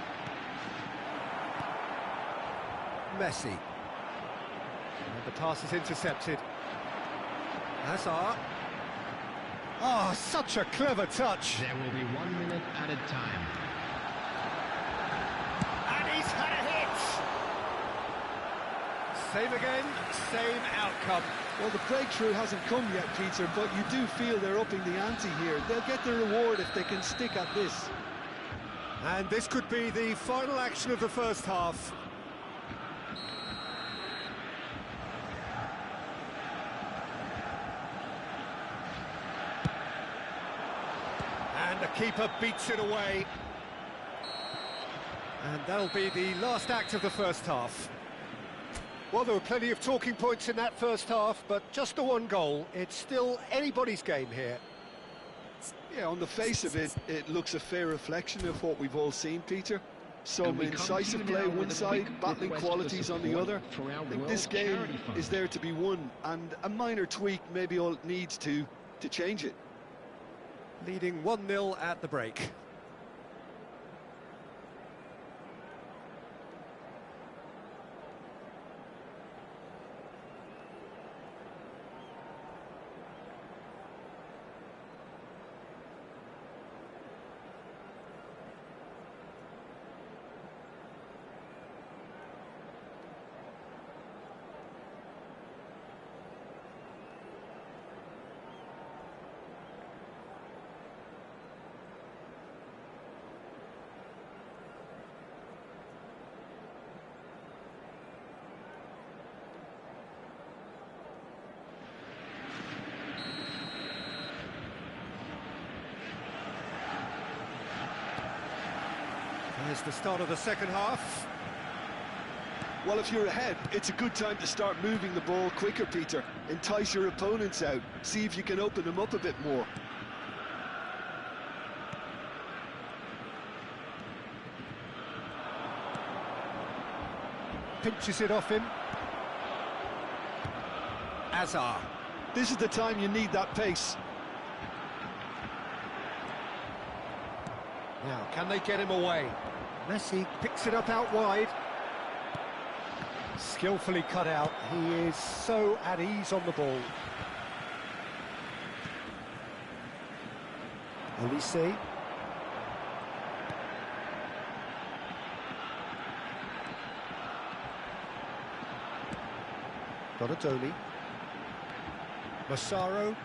Messi. And the pass is intercepted. Hazard. Oh, such a clever touch. There will be 1 minute added time. And he's had a hit! Same again, same outcome. Well, the breakthrough hasn't come yet, Peter, but you do feel they're upping the ante here. They'll get the reward if they can stick at this. And this could be the final action of the first half. And the keeper beats it away. And that'll be the last act of the first half. Well, there were plenty of talking points in that first half, but just the one goal. It's still anybody's game here. Yeah, on the face of it, it looks a fair reflection of what we've all seen, Peter. Some incisive play one side, battling qualities on the other. I think this game is there to be won, and a minor tweak maybe all it needs to change it. Leading 1-0 at the break. Here's the start of the second half. Well, if you're ahead, it's a good time to start moving the ball quicker, Peter. Entice your opponents out. See if you can open them up a bit more. Pinches it off him. Azar. This is the time you need that pace. Now, can they get him away? Messi picks it up out wide. Skillfully cut out. He is so at ease on the ball. Olise. Donatoni. Massaro.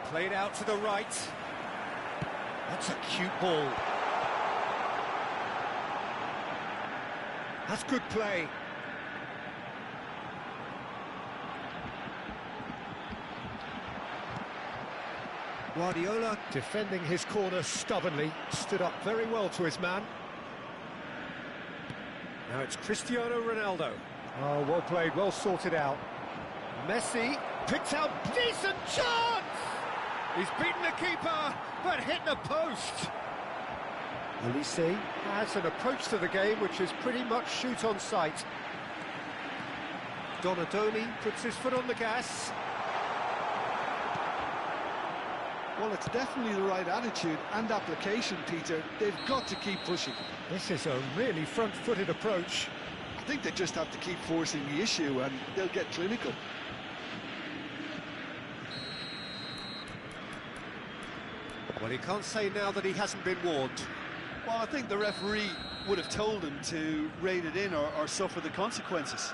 Played out to the right. That's a cute ball. That's good play. Guardiola defending his corner stubbornly, stood up very well to his man. Now it's Cristiano Ronaldo. Oh, well played, well sorted out. Messi picks out decent chance! He's beaten the keeper, but hit the post. Olise has an approach to the game which is pretty much shoot on sight. Donatoni puts his foot on the gas. Well, it's definitely the right attitude and application, Peter. They've got to keep pushing. This is a really front-footed approach. I think they just have to keep forcing the issue and they'll get clinical. Well, he can't say now that he hasn't been warned. Well, I think the referee would have told him to rein it in or suffer the consequences.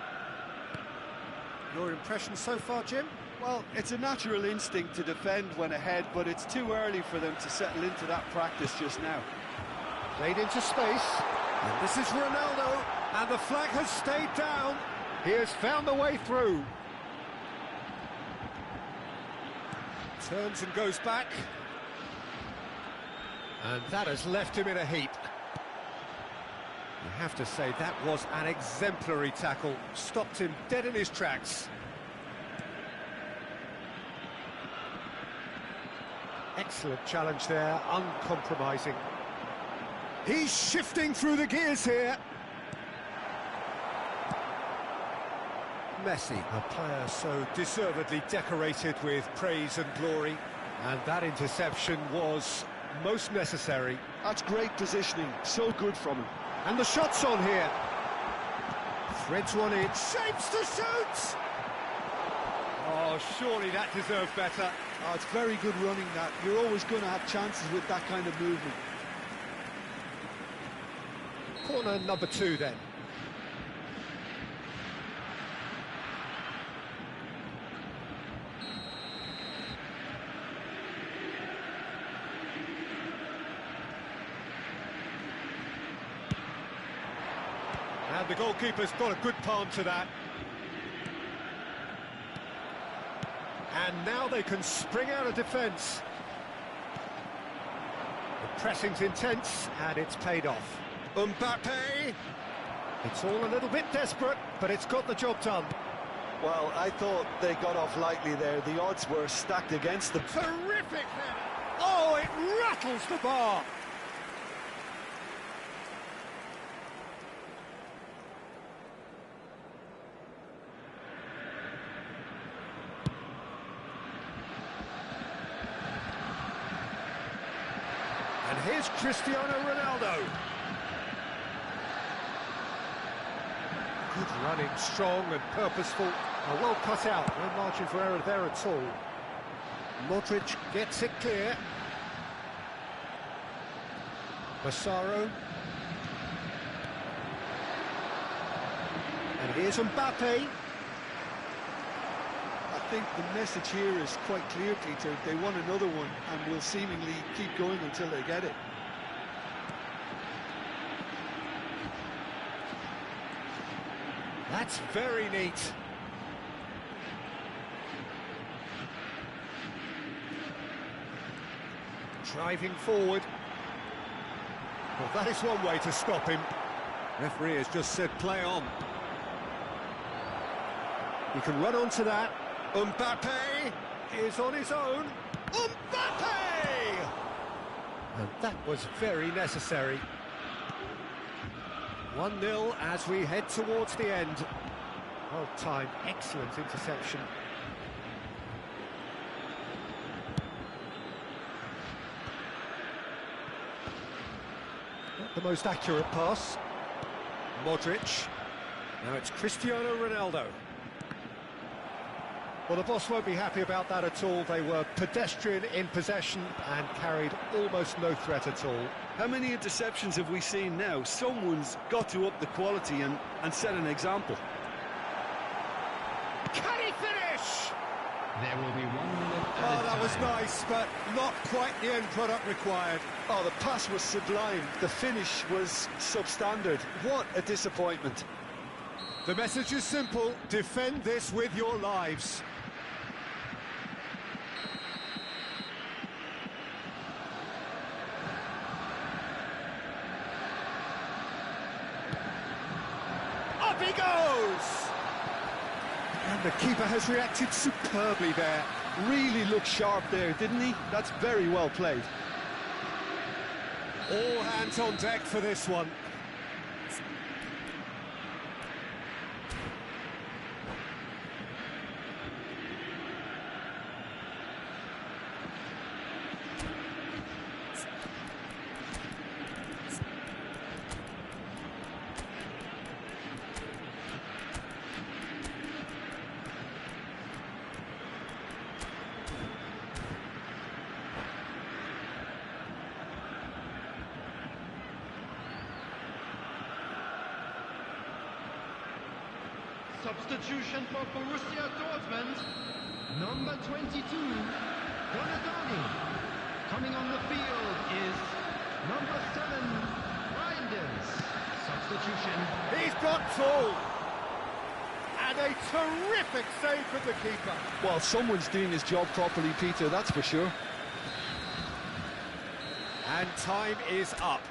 Your impression so far, Jim? Well, it's a natural instinct to defend when ahead, but it's too early for them to settle into that practice just now. Played into space, and this is Ronaldo, and the flag has stayed down. He has found the way through. Turns and goes back. And that has left him in a heap. You have to say that was an exemplary tackle. Stopped him dead in his tracks. Excellent challenge there, uncompromising. He's shifting through the gears here. Messi, a player so deservedly decorated with praise and glory. And that interception was most necessary. That's great positioning, so good from him. And the shot's on here. Threads one in, shapes to shoot! Oh, surely that deserves better. Oh, it's very good running that. You're always going to have chances with that kind of movement. Corner number 2 then. And the goalkeeper's got a good palm to that. And now they can spring out of defence. The pressing's intense, and it's paid off. Mbappe! It's all a little bit desperate, but it's got the job done. Well, I thought they got off lightly there. The odds were stacked against them. Terrific header! Oh, it rattles the bar! And here's Cristiano Ronaldo. Good running, strong and purposeful. Well cut out, no margin for error there at all. Modric gets it clear. Massaro. And here's Mbappe. I think the message here is quite clear, Peter. They want another one and will seemingly keep going until they get it. That's very neat. Driving forward. Well, that is one way to stop him. Referee has just said play on. He can run onto that. Mbappe is on his own. Mbappe! And that was very necessary. 1-0 as we head towards the end. Well timed, excellent interception. Not the most accurate pass. Modric. Now it's Cristiano Ronaldo. Well, the boss won't be happy about that at all. They were pedestrian in possession and carried almost no threat at all. How many interceptions have we seen now? Someone's got to up the quality and set an example. Can he finish? There will be 1 minute Oh, added that was time. nice, but not quite the end product required. Oh, the pass was sublime. The finish was substandard. What a disappointment. The message is simple: defend this with your lives. Up he goes! And the keeper has reacted superbly there. Really looked sharp there, didn't he? That's very well played. All hands on deck for this one. Substitution for Borussia Dortmund. Number 22, Donadoni. Coming on the field is number 7, Reinders. Substitution. He's got two! And a terrific save from the keeper. Well, someone's doing his job properly, Peter, that's for sure. And time is up.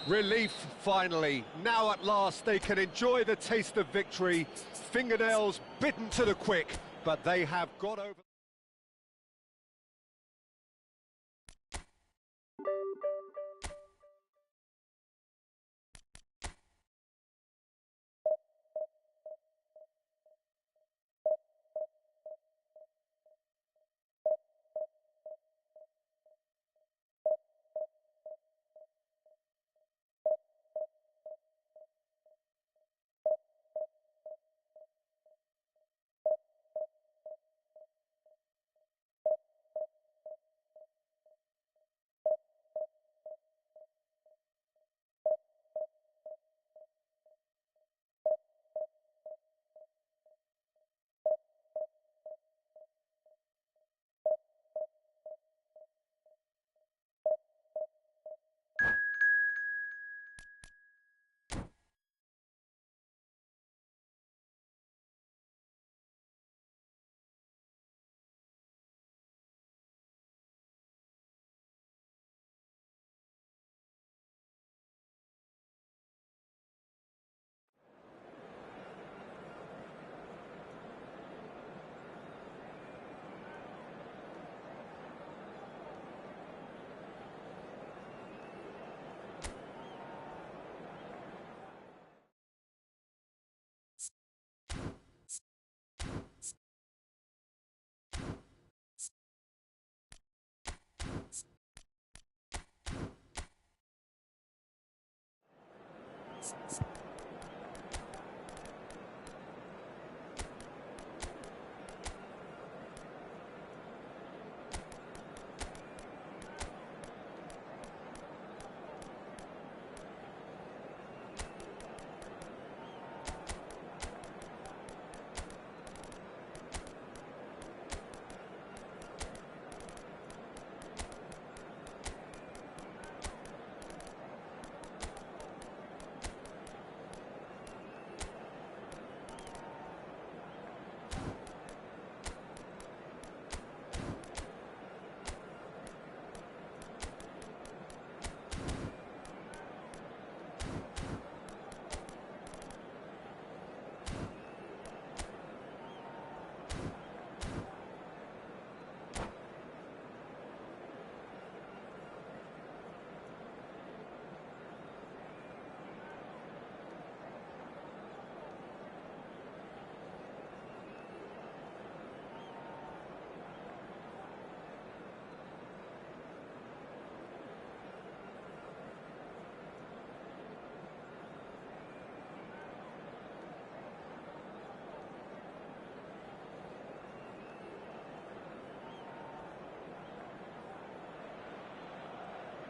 Relief, finally. Now at last they can enjoy the taste of victory. Fingernails bitten to the quick, but they have got over...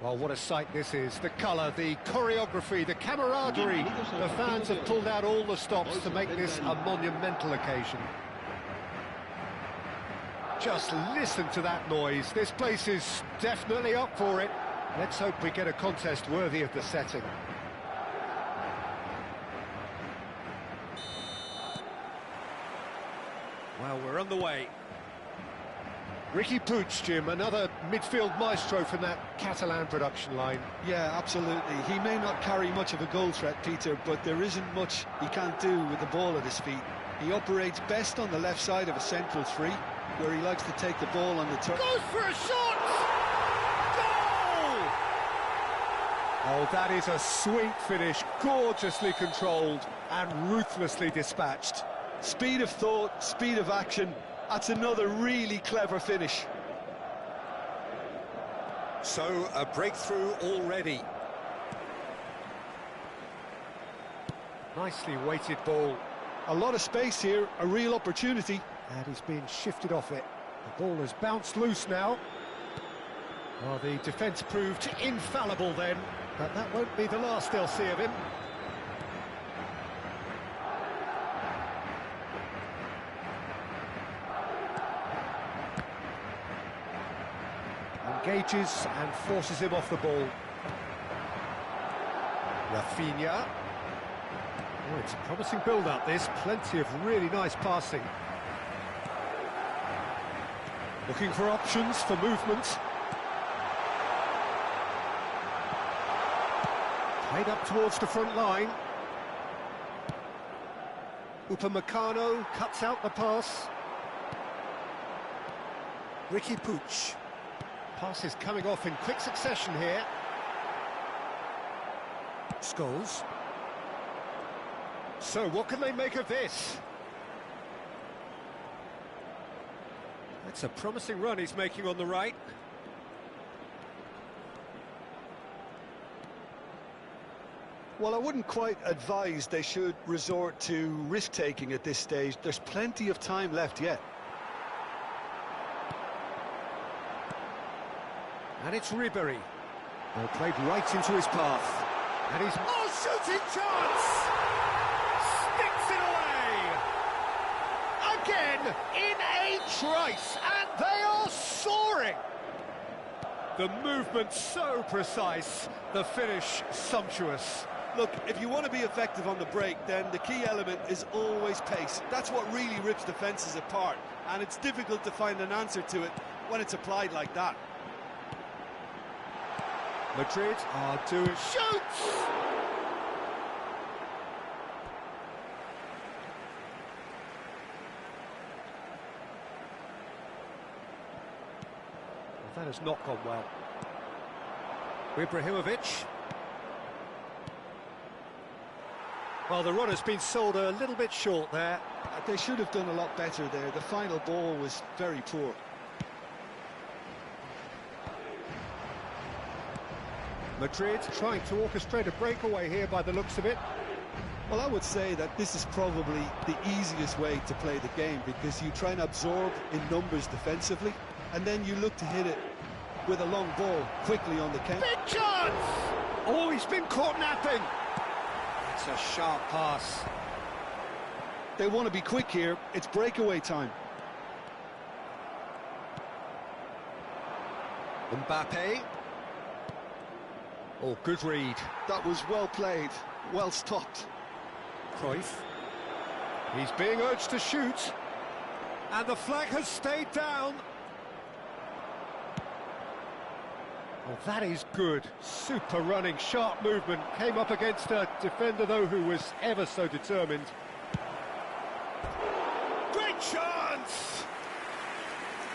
Well, what a sight this is. The colour, the choreography, the camaraderie. The fans have pulled out all the stops to make this a monumental occasion. Just listen to that noise. This place is definitely up for it. Let's hope we get a contest worthy of the setting. Well, we're on the way. Riqui Puig, Jim, another midfield maestro from that Catalan production line. Yeah, absolutely. He may not carry much of a goal threat, Peter, but there isn't much he can't do with the ball at his feet. He operates best on the left side of a central three, where he likes to take the ball on the turn. Goes for a shot! Goal! Oh, that is a sweet finish, gorgeously controlled and ruthlessly dispatched. Speed of thought, speed of action. That's another really clever finish. So, a breakthrough already. Nicely weighted ball. A lot of space here, a real opportunity. And he's being shifted off it. The ball has bounced loose now. Well, the defence proved infallible then, but that won't be the last they'll see of him. Engages and forces him off the ball. Rafinha. Oh, it's a promising build-up, this. Plenty of really nice passing. Looking for options for movement. Played up towards the front line. Upamecano cuts out the pass. Riqui Puig. Passes coming off in quick succession here. Scholes. So what can they make of this? That's a promising run he's making on the right. Well, I wouldn't quite advise they should resort to risk-taking at this stage. There's plenty of time left yet. And it's Ribery. Well, played right into his path. And he's... Oh, shooting chance! Sticks it away! Again, in a trice, and they are soaring! The movement so precise, the finish sumptuous. Look, if you want to be effective on the break, then the key element is always pace. That's what really rips defences apart, and it's difficult to find an answer to it when it's applied like that. Madrid are doing... Shoots! Well, that has not gone well. Ibrahimovic. Well, the run has been sold a little bit short there. They should have done a lot better there. The final ball was very poor. Madrid trying to orchestrate a breakaway here by the looks of it. Well, I would say that this is probably the easiest way to play the game, because you try and absorb in numbers defensively, and then you look to hit it with a long ball quickly on the counter. Big chance! Oh, he's been caught napping. It's a sharp pass. They want to be quick here. It's breakaway time. Mbappe. Oh, good read. That was well played, well stopped. Cruyff. He's being urged to shoot. And the flag has stayed down. Oh, that is good. Super running, sharp movement. Came up against a defender, though, who was ever so determined. Great chance!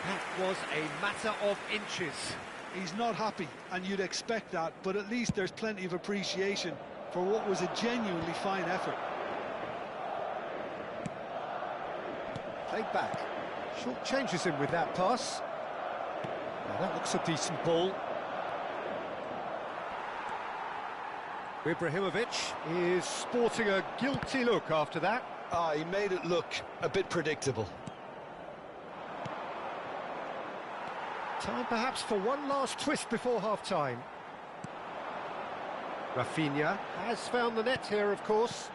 That was a matter of inches. He's not happy, and you'd expect that, but at least there's plenty of appreciation for what was a genuinely fine effort. Played back. Short changes him with that pass. Now that looks a decent ball. Ibrahimovic is sporting a guilty look after that. He made it look a bit predictable. Time perhaps for one last twist before half-time. Rafinha has found the net here, of course.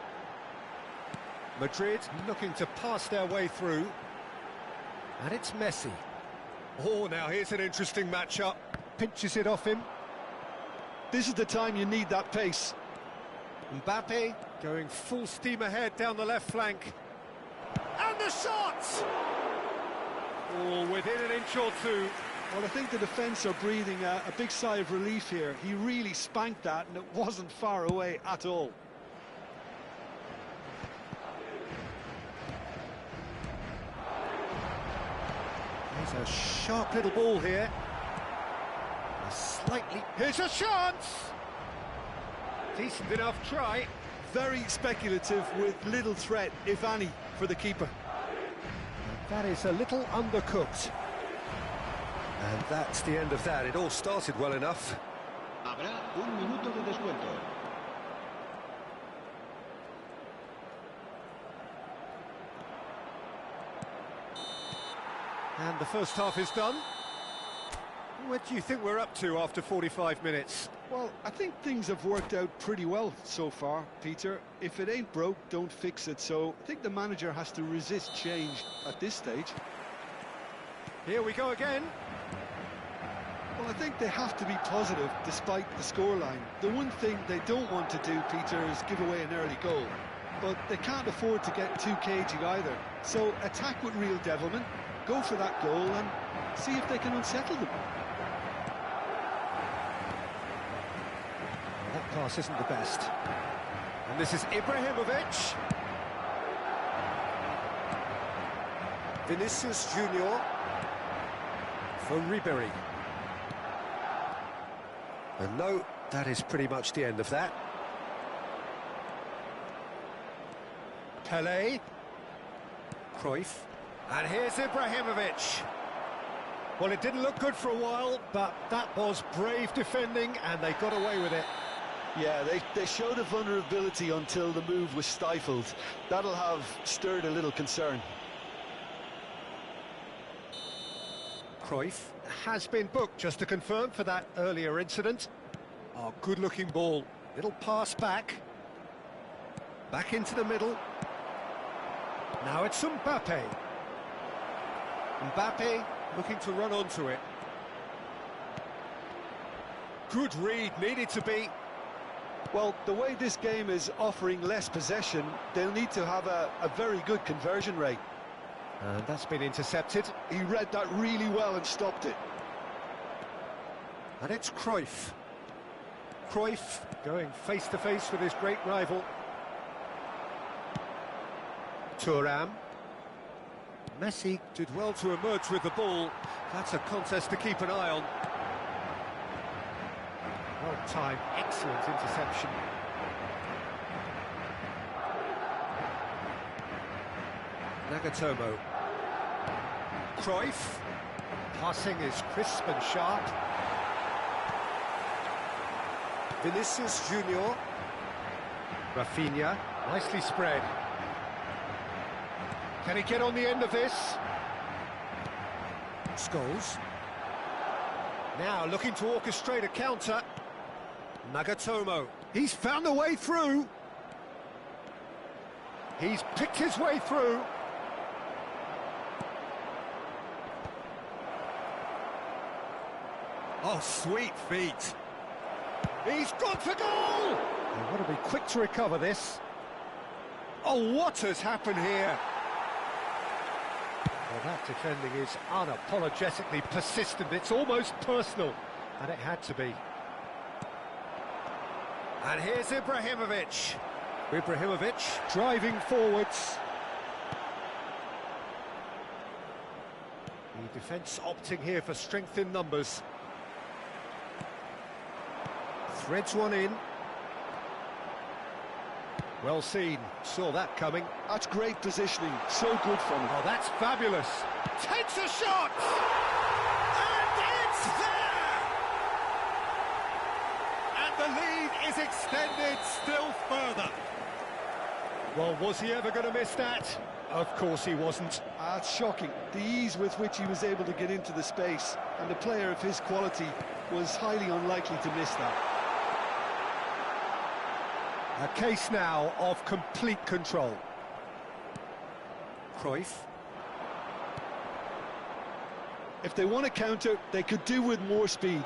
Madrid looking to pass their way through. And it's Messi. Oh, now here's an interesting matchup. Pinches it off him. This is the time you need that pace. Mbappe going full steam ahead down the left flank. And the shot! Oh, within an inch or two. Well, I think the defence are breathing a big sigh of relief here. He really spanked that, and it wasn't far away at all. There's a sharp little ball here. Here's a chance! Decent enough try. Very speculative with little threat, if any, for the keeper. That is a little undercooked. And that's the end of that. It all started well enough. Habrá un minuto de descuento. And the first half is done. What do you think we're up to after 45 minutes? Well, I think things have worked out pretty well so far, Peter. If it ain't broke, don't fix it. So I think the manager has to resist change at this stage. Here we go again. Well, I think they have to be positive despite the scoreline. The one thing they don't want to do, Peter, is give away an early goal. But they can't afford to get too cagey either. So attack with real devilment, go for that goal and see if they can unsettle them. That pass isn't the best. And this is Ibrahimovic. Vinicius Junior for Ribery. And no, that is pretty much the end of that. Pelé. Cruyff. And here's Ibrahimovic. Well, it didn't look good for a while, but that was brave defending, and they got away with it. Yeah, they showed a vulnerability until the move was stifled. That'll have stirred a little concern. Cruyff has been booked, just to confirm, for that earlier incident. Oh, good-looking ball. Little pass back. Back into the middle. Now it's Mbappe. Mbappe looking to run onto it. Good read, needed to be. Well, the way this game is offering less possession, they'll need to have a very good conversion rate. And that's been intercepted. He read that really well and stopped it. And it's Cruyff. Cruyff going face-to-face with his great rival. Thuram. Messi did well to emerge with the ball. That's a contest to keep an eye on. Well-timed, excellent interception. Nagatomo. Cruyff. Passing is crisp and sharp. Vinicius Junior. Rafinha, nicely spread. Can he get on the end of this? Scholes. Now looking to orchestrate a counter. Nagatomo. He's found a way through. He's picked his way through. Oh, sweet feet. He's gone for goal! They've got to be quick to recover this. Oh, what has happened here? Well, that defending is unapologetically persistent. It's almost personal, and it had to be. And here's Ibrahimovic. Ibrahimovic driving forwards. The defence opting here for strength in numbers. Threads one in. Well seen, saw that coming. That's great positioning, so good from him. Oh, that's fabulous. Takes a shot! And it's there! And the lead is extended still further. Well, was he ever going to miss that? Of course he wasn't. It's shocking, the ease with which he was able to get into the space, and the player of his quality was highly unlikely to miss that. A case now of complete control. Cruyff. If they want to counter, they could do with more speed.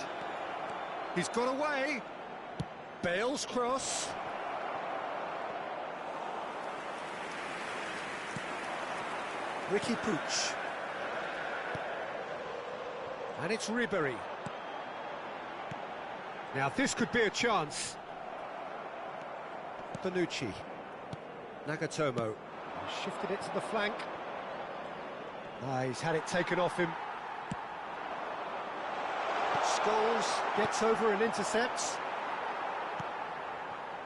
He's got away. Bale's cross. Ricky Puig. And it's Ribery. Now this could be a chance. Bonucci. Nagatomo. He's shifted it to the flank. He's had it taken off him. Scholes gets over and intercepts.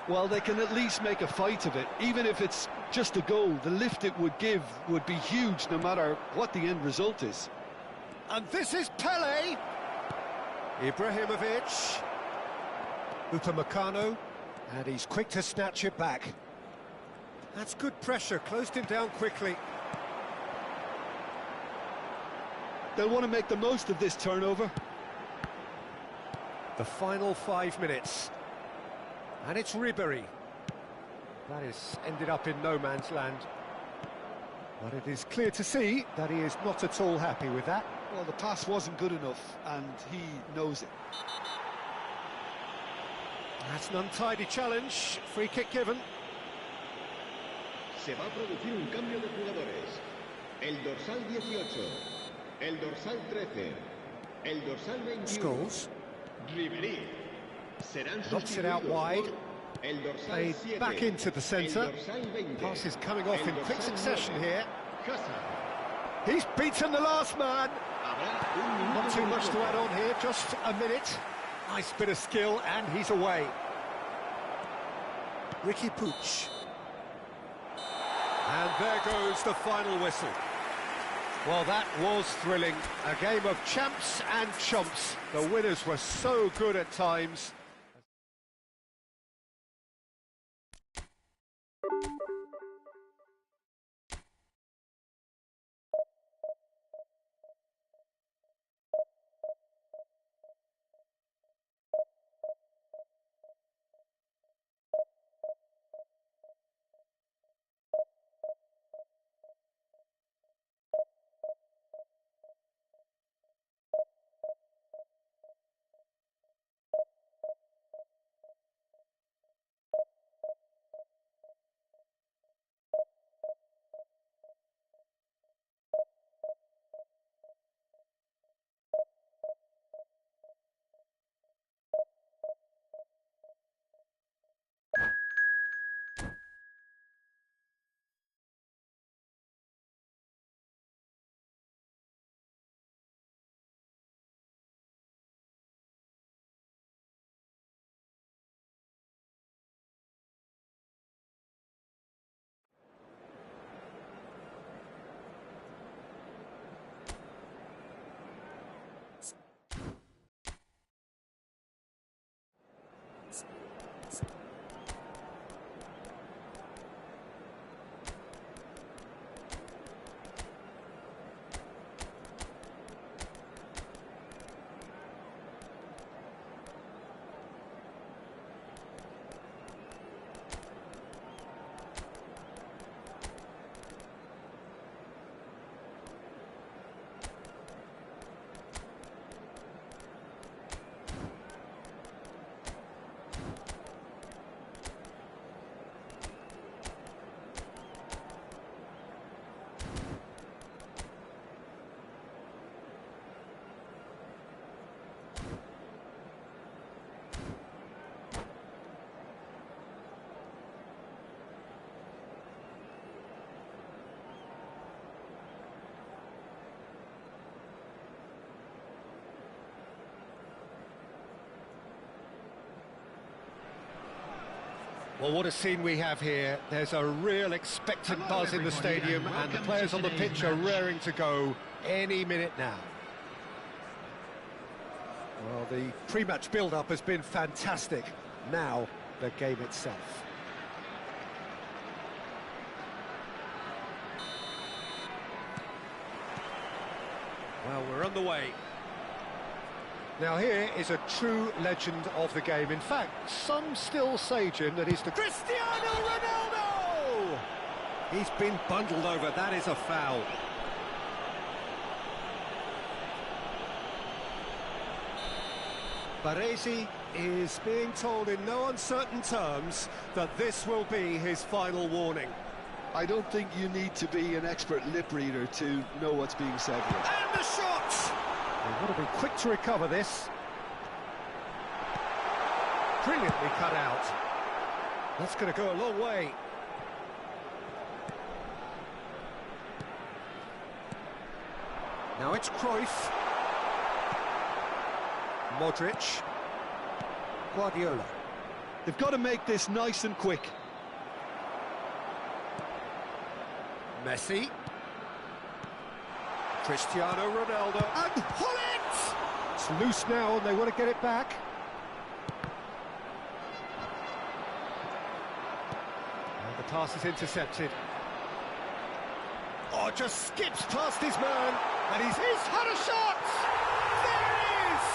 Well, they can at least make a fight of it. Even if it's just a goal, the lift it would give would be huge no matter what the end result is. And this is Pele. Ibrahimovic. Upamecano. And he's quick to snatch it back. That's good pressure, closed him down quickly. They'll want to make the most of this turnover. The final 5 minutes. And it's Ribery. That is ended up in no man's land. But it is clear to see that he is not at all happy with that. Well, the pass wasn't good enough, and he knows it. That's an untidy challenge. Free kick given. Se va a producir un cambio de jugadores. El dorsal 18, el dorsal 13, el dorsal 21. Scholes. Ribery. Serán Knocks it out wide. El dorsal Played 7, back into the centre. el dorsal 20, Passes coming off el in quick dorsal succession 9. here. Hazard. He's beaten the last man. Habrá un minuto Not too de much to juego. add on here, just a minute. Nice bit of skill, and he's away. Ricky Puig. And there goes the final whistle. Well, that was thrilling. A game of champs and chumps. The winners were so good at times. Well, what a scene we have here. There's a real expectant buzz in the stadium, and the players on the pitch are raring to go any minute now. Well, the pre-match build-up has been fantastic. Now, the game itself. Well, we're on the way. Now here is a true legend of the game. In fact, some still sage him that he's the Cristiano Ronaldo! He's been bundled over, that is a foul. Baresi is being told in no uncertain terms that this will be his final warning. I don't think you need to be an expert lip reader to know what's being said here. And the shot! They've got to be quick to recover this. Brilliantly cut out. That's going to go a long way. Now it's Cruyff. Modric. Guardiola. They've got to make this nice and quick. Messi. Cristiano Ronaldo. And pull it! It's loose now and they want to get it back. And the pass is intercepted. Oh, just skips past his man. And he's had a shot! There it is!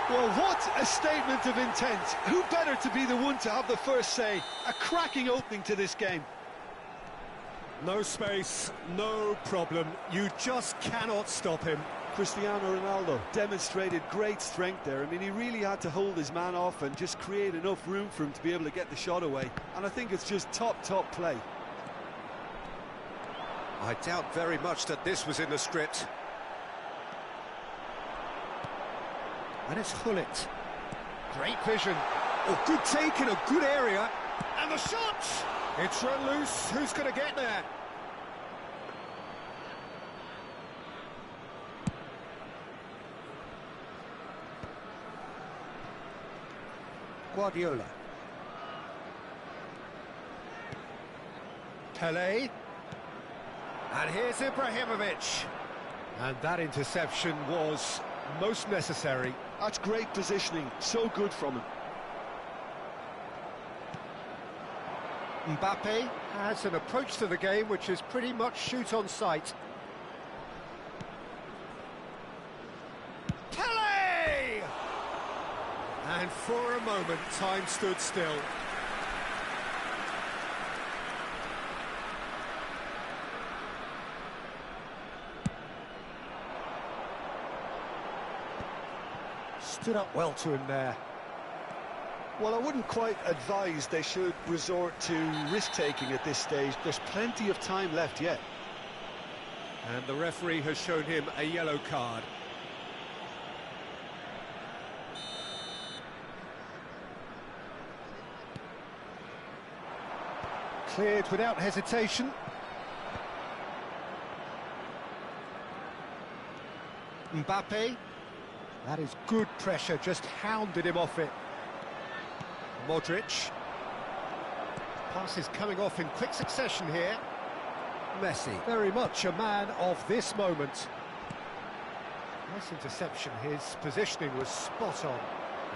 Well, what a statement of intent. Who better to be the one to have the first say? A cracking opening to this game. No space, no problem. You just cannot stop him. Cristiano Ronaldo demonstrated great strength there. I mean, he really had to hold his man off and just create enough room for him to be able to get the shot away. And I think it's just top play. I doubt very much that this was in the script. And it's Hullet. Great vision. Oh, good take in a good area. And the shot! It's run loose. Who's going to get there? Guardiola. Pelé. And here's Ibrahimovic. And that interception was most necessary. That's great positioning. So good from him. Mbappe has an approach to the game which is pretty much shoot on sight. Pelé! And for a moment, time stood still. Stood up well to him there. Well, I wouldn't quite advise they should resort to risk-taking at this stage. There's plenty of time left yet. And the referee has shown him a yellow card. Cleared without hesitation. Mbappe. That is good pressure, just hounded him off it. Modric. Pass is coming off in quick succession here. Messi, very much a man of this moment. Nice interception, his positioning was spot on.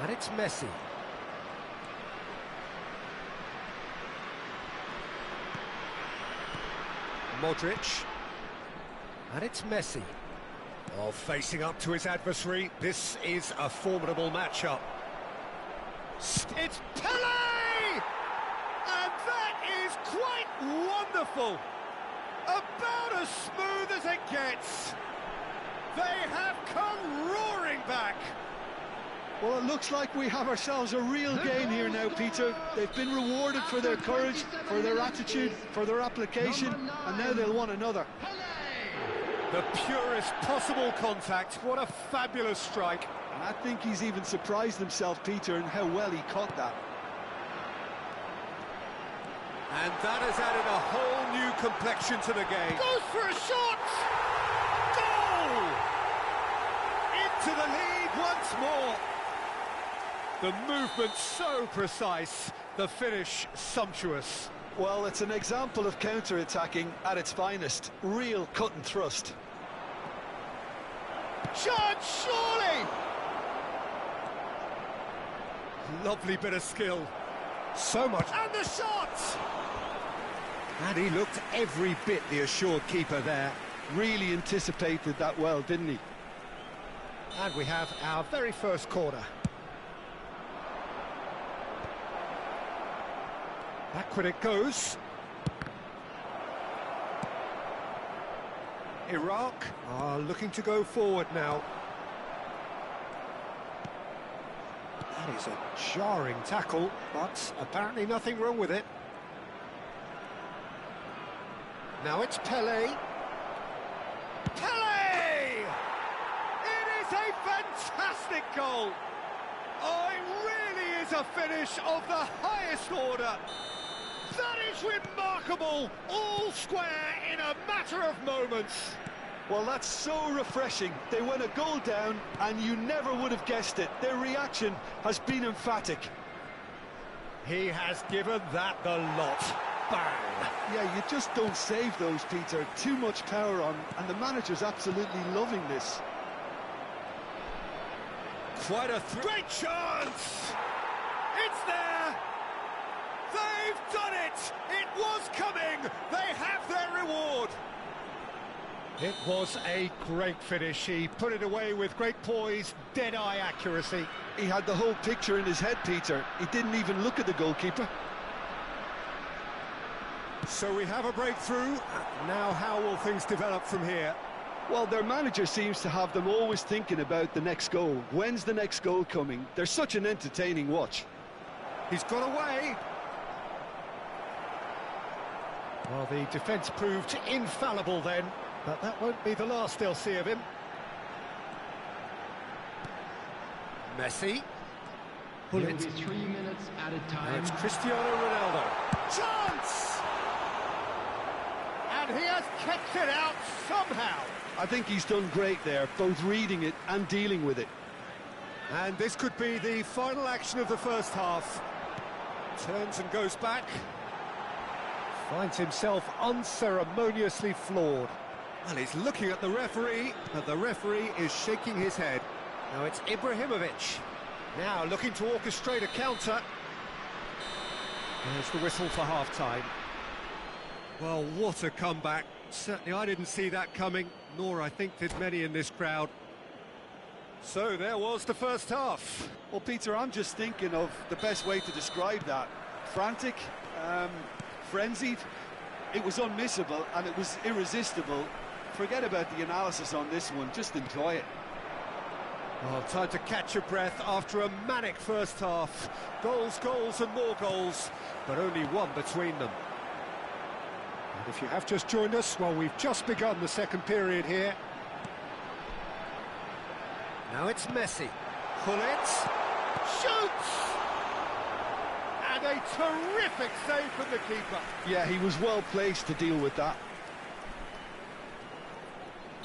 And it's Messi. Modric. And it's Messi. Oh, facing up to his adversary, this is a formidable matchup. It's Pelé! And that is quite wonderful! About as smooth as it gets. They have come roaring back. Well, it looks like we have ourselves a real game here now, Peter. They've been rewarded for their courage, for their attitude, for their application, and now they'll want another. The purest possible contact. What a fabulous strike. And I think he's even surprised himself, Peter, in how well he caught that. And that has added a whole new complexion to the game. Goes for a shot! Goal! Into the lead once more. The movement so precise, The finish, sumptuous. Well, it's an example of counter-attacking at its finest. Real cut and thrust. Chance, surely! Lovely bit of skill. So much. And the shot! And he looked every bit the assured keeper there. Really anticipated that well, didn't he? And we have our very first corner. Backward it goes. Iraq are looking to go forward now. That is a jarring tackle, but apparently nothing wrong with it. Now it's Pelé. Pelé! It is a fantastic goal! Oh, it really is a finish of the highest order. That is remarkable, all square in a matter of moments. Well, that's so refreshing. They went a goal down, and you never would have guessed it. Their reaction has been emphatic. He has given that the lot. Bang! Yeah, you just don't save those, Peter. Too much power on, and the manager's absolutely loving this. Quite a great chance! It's there! They've done it! It was coming! They have their reward! It was a great finish. He put it away with great poise, dead-eye accuracy. He had the whole picture in his head, Peter. He didn't even look at the goalkeeper. So we have a breakthrough. Now how will things develop from here? Well, their manager seems to have them always thinking about the next goal. When's the next goal coming? They're such an entertaining watch. He's got away. Well, the defence proved infallible then, but that won't be the last they'll see of him. Messi. There will be 3 minutes at a time. And it's Cristiano Ronaldo. Chance! And he has kept it out somehow. I think he's done great there, both reading it and dealing with it. And this could be the final action of the first half. Turns and goes back. Finds himself unceremoniously floored. Well, he's looking at the referee, but the referee is shaking his head. Now it's Ibrahimovic. Now looking to orchestrate a counter. There's the whistle for half-time. Well, what a comeback. Certainly I didn't see that coming, nor I think did many in this crowd. So there was the first half. Well, Peter, I'm just thinking of the best way to describe that. Frantic, frenzied. It was unmissable and it was irresistible. Forget about the analysis on this one, just enjoy it. Well, time to catch your breath after a manic first half. Goals, goals and more goals, but only one between them. And if you have just joined us, well, we've just begun the second period here. Now it's Messi. Pullets. Shoots! And a terrific save from the keeper. Yeah, he was well placed to deal with that.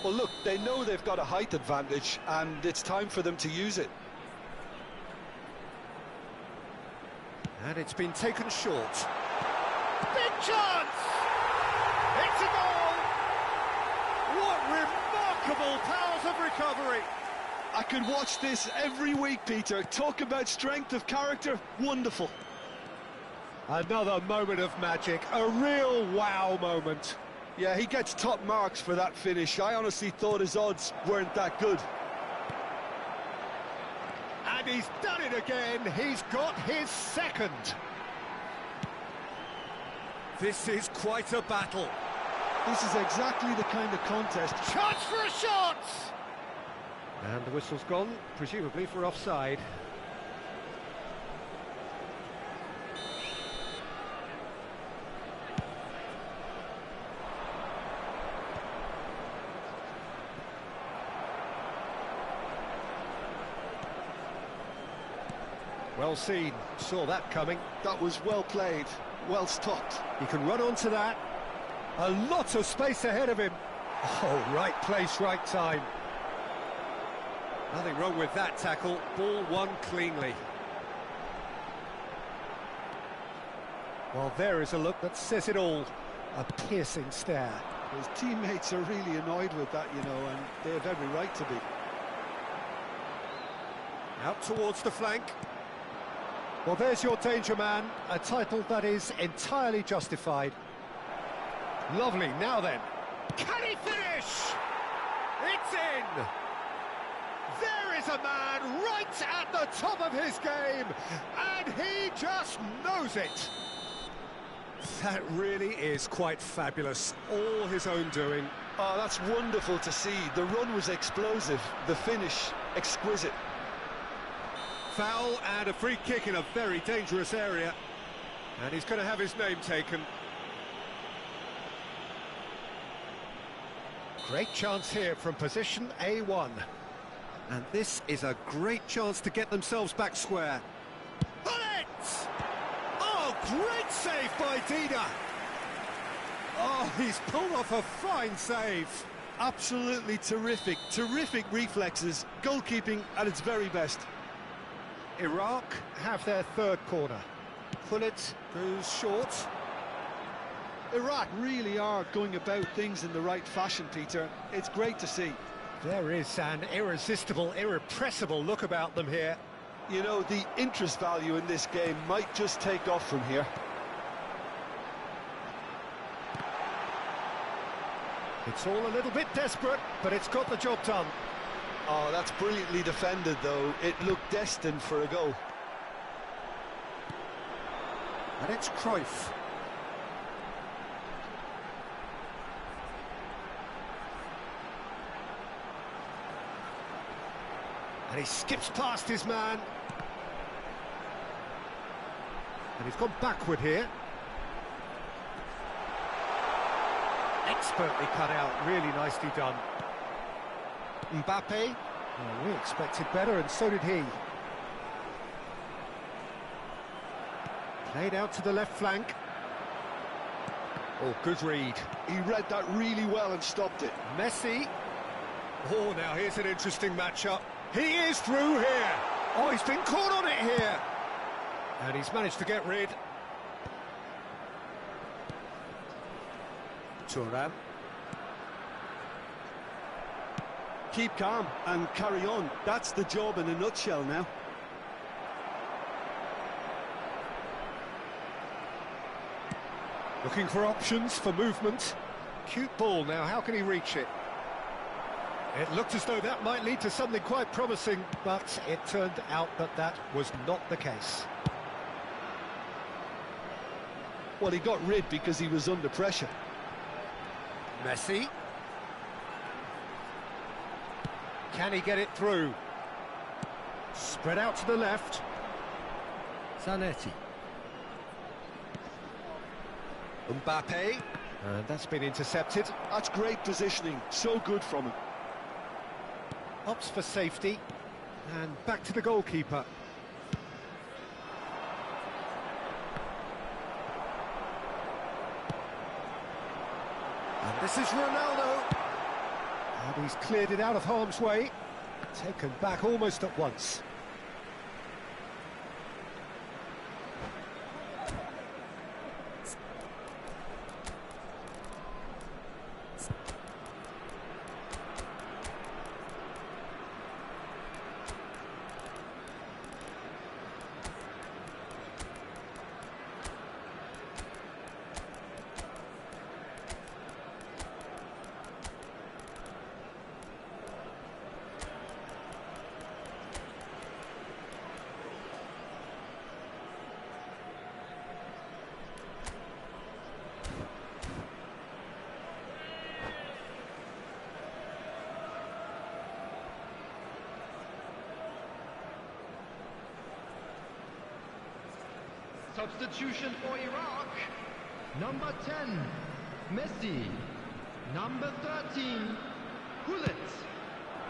Well, look, they know they've got a height advantage, and it's time for them to use it. And it's been taken short. Big chance! It's a goal! What remarkable powers of recovery! I could watch this every week, Peter. Talk about strength of character, wonderful. Another moment of magic, a real wow moment. Yeah, he gets top marks for that finish. I honestly thought his odds weren't that good. And he's done it again. He's got his second. This is quite a battle. This is exactly the kind of contest. Chance for a shot! And the whistle's gone, presumably for offside. Well seen, saw that coming. That was well played, well stopped. He can run onto that. A lot of space ahead of him. Oh, right place, right time. Nothing wrong with that tackle. Ball won cleanly. Well, there is a look that says it all. A piercing stare. His teammates are really annoyed with that, you know, and they have every right to be. Out towards the flank. Well, there's your danger man, a title that is entirely justified. Lovely, now then. Can he finish? It's in! There is a man right at the top of his game, and he just knows it. That really is quite fabulous. All his own doing. Oh, that's wonderful to see. The run was explosive, the finish exquisite. Foul and a free kick in a very dangerous area. And he's going to have his name taken. Great chance here from position A1. And this is a great chance to get themselves back square. Put it! Oh, great save by Dida. Oh, he's pulled off a fine save. Absolutely terrific, terrific reflexes, goalkeeping at its very best. Iraq have their third corner. Pullet goes short. Iraq really are going about things in the right fashion, Peter. It's great to see. There is an irresistible, irrepressible look about them here. You know, the interest value in this game might just take off from here. It's all a little bit desperate, but it's got the job done. Oh, that's brilliantly defended, though. It looked destined for a goal. And it's Cruyff. And he skips past his man. And he's gone backward here. Expertly cut out, really nicely done. Mbappe, well, we expected better, and so did he. Played out to the left flank. Oh, good read. He read that really well and stopped it. Messi. Oh, now here's an interesting matchup. He is through here. Oh, he's been caught on it here. And he's managed to get rid. Thuram. Keep calm and carry on. That's the job in a nutshell now. Looking for options for movement. Cute ball now, how can he reach it? It looked as though that might lead to something quite promising, but it turned out that that was not the case. Well, he got rid because he was under pressure. Messi. Can he get it through? Spread out to the left. Zanetti. Mbappe. And that's been intercepted. That's great positioning, so good from him. Opts for safety. And back to the goalkeeper. And this is Ronaldo. And he's cleared it out of harm's way. Taken back almost at once. Substitution for Iraq. Number 10, Messi. Number 13, Pullet.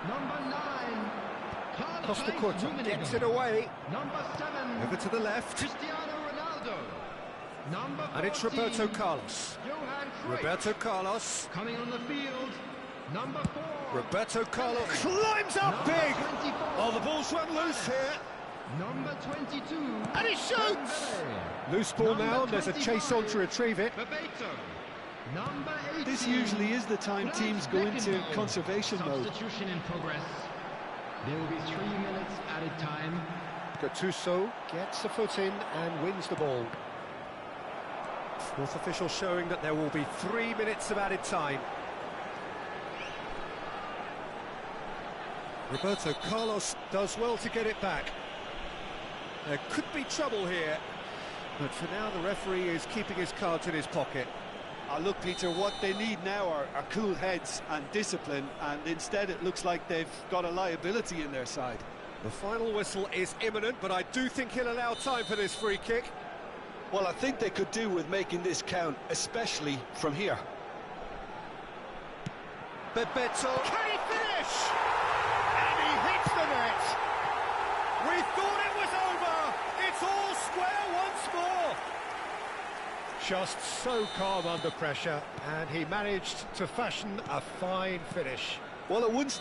Number 9, Costa Curta gets it away. Number 7, Over to the left. Cristiano Ronaldo. Number 14, And it's Roberto Carlos. Johan Cruyff. Roberto Carlos. Coming on the field, number 4, Roberto Carlos climbs up number big. 24. Oh, the ball's run loose here. Number 22. And he shoots! Dembele. Loose ball Number now, and there's a chase on to 25, retrieve it. Bebeto. Number 18. This usually is the time teams go into Beckenbauer. conservation mode. Substitution in progress. There will be 3 minutes added time. Gattuso gets a foot in and wins the ball. Fourth official showing that there will be 3 minutes of added time. Roberto Carlos does well to get it back. There could be trouble here, but for now the referee is keeping his cards in his pocket. Look, Peter, what they need now are cool heads and discipline, and instead it looks like they've got a liability in their side. The final whistle is imminent, but I do think he'll allow time for this free kick. Well, I think they could do with making this count, especially from here. Bebeto, can he finish? And he hits the net. We thought it was over. It's all square once more. Just so calm under pressure, and he managed to fashion a fine finish. Well, it wouldn't...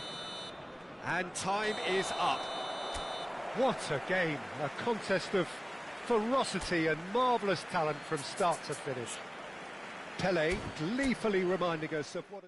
And time is up. What a game, a contest of ferocity and marvellous talent from start to finish. Pelé gleefully reminding us of what...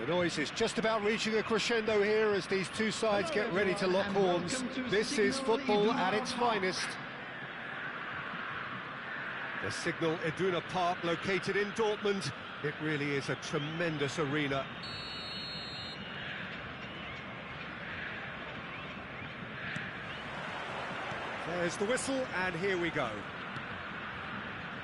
The noise is just about reaching a crescendo here as these two sides get ready to lock horns. This is football at its finest. The Signal Iduna Park, located in Dortmund. It really is a tremendous arena. There's the whistle, and here we go.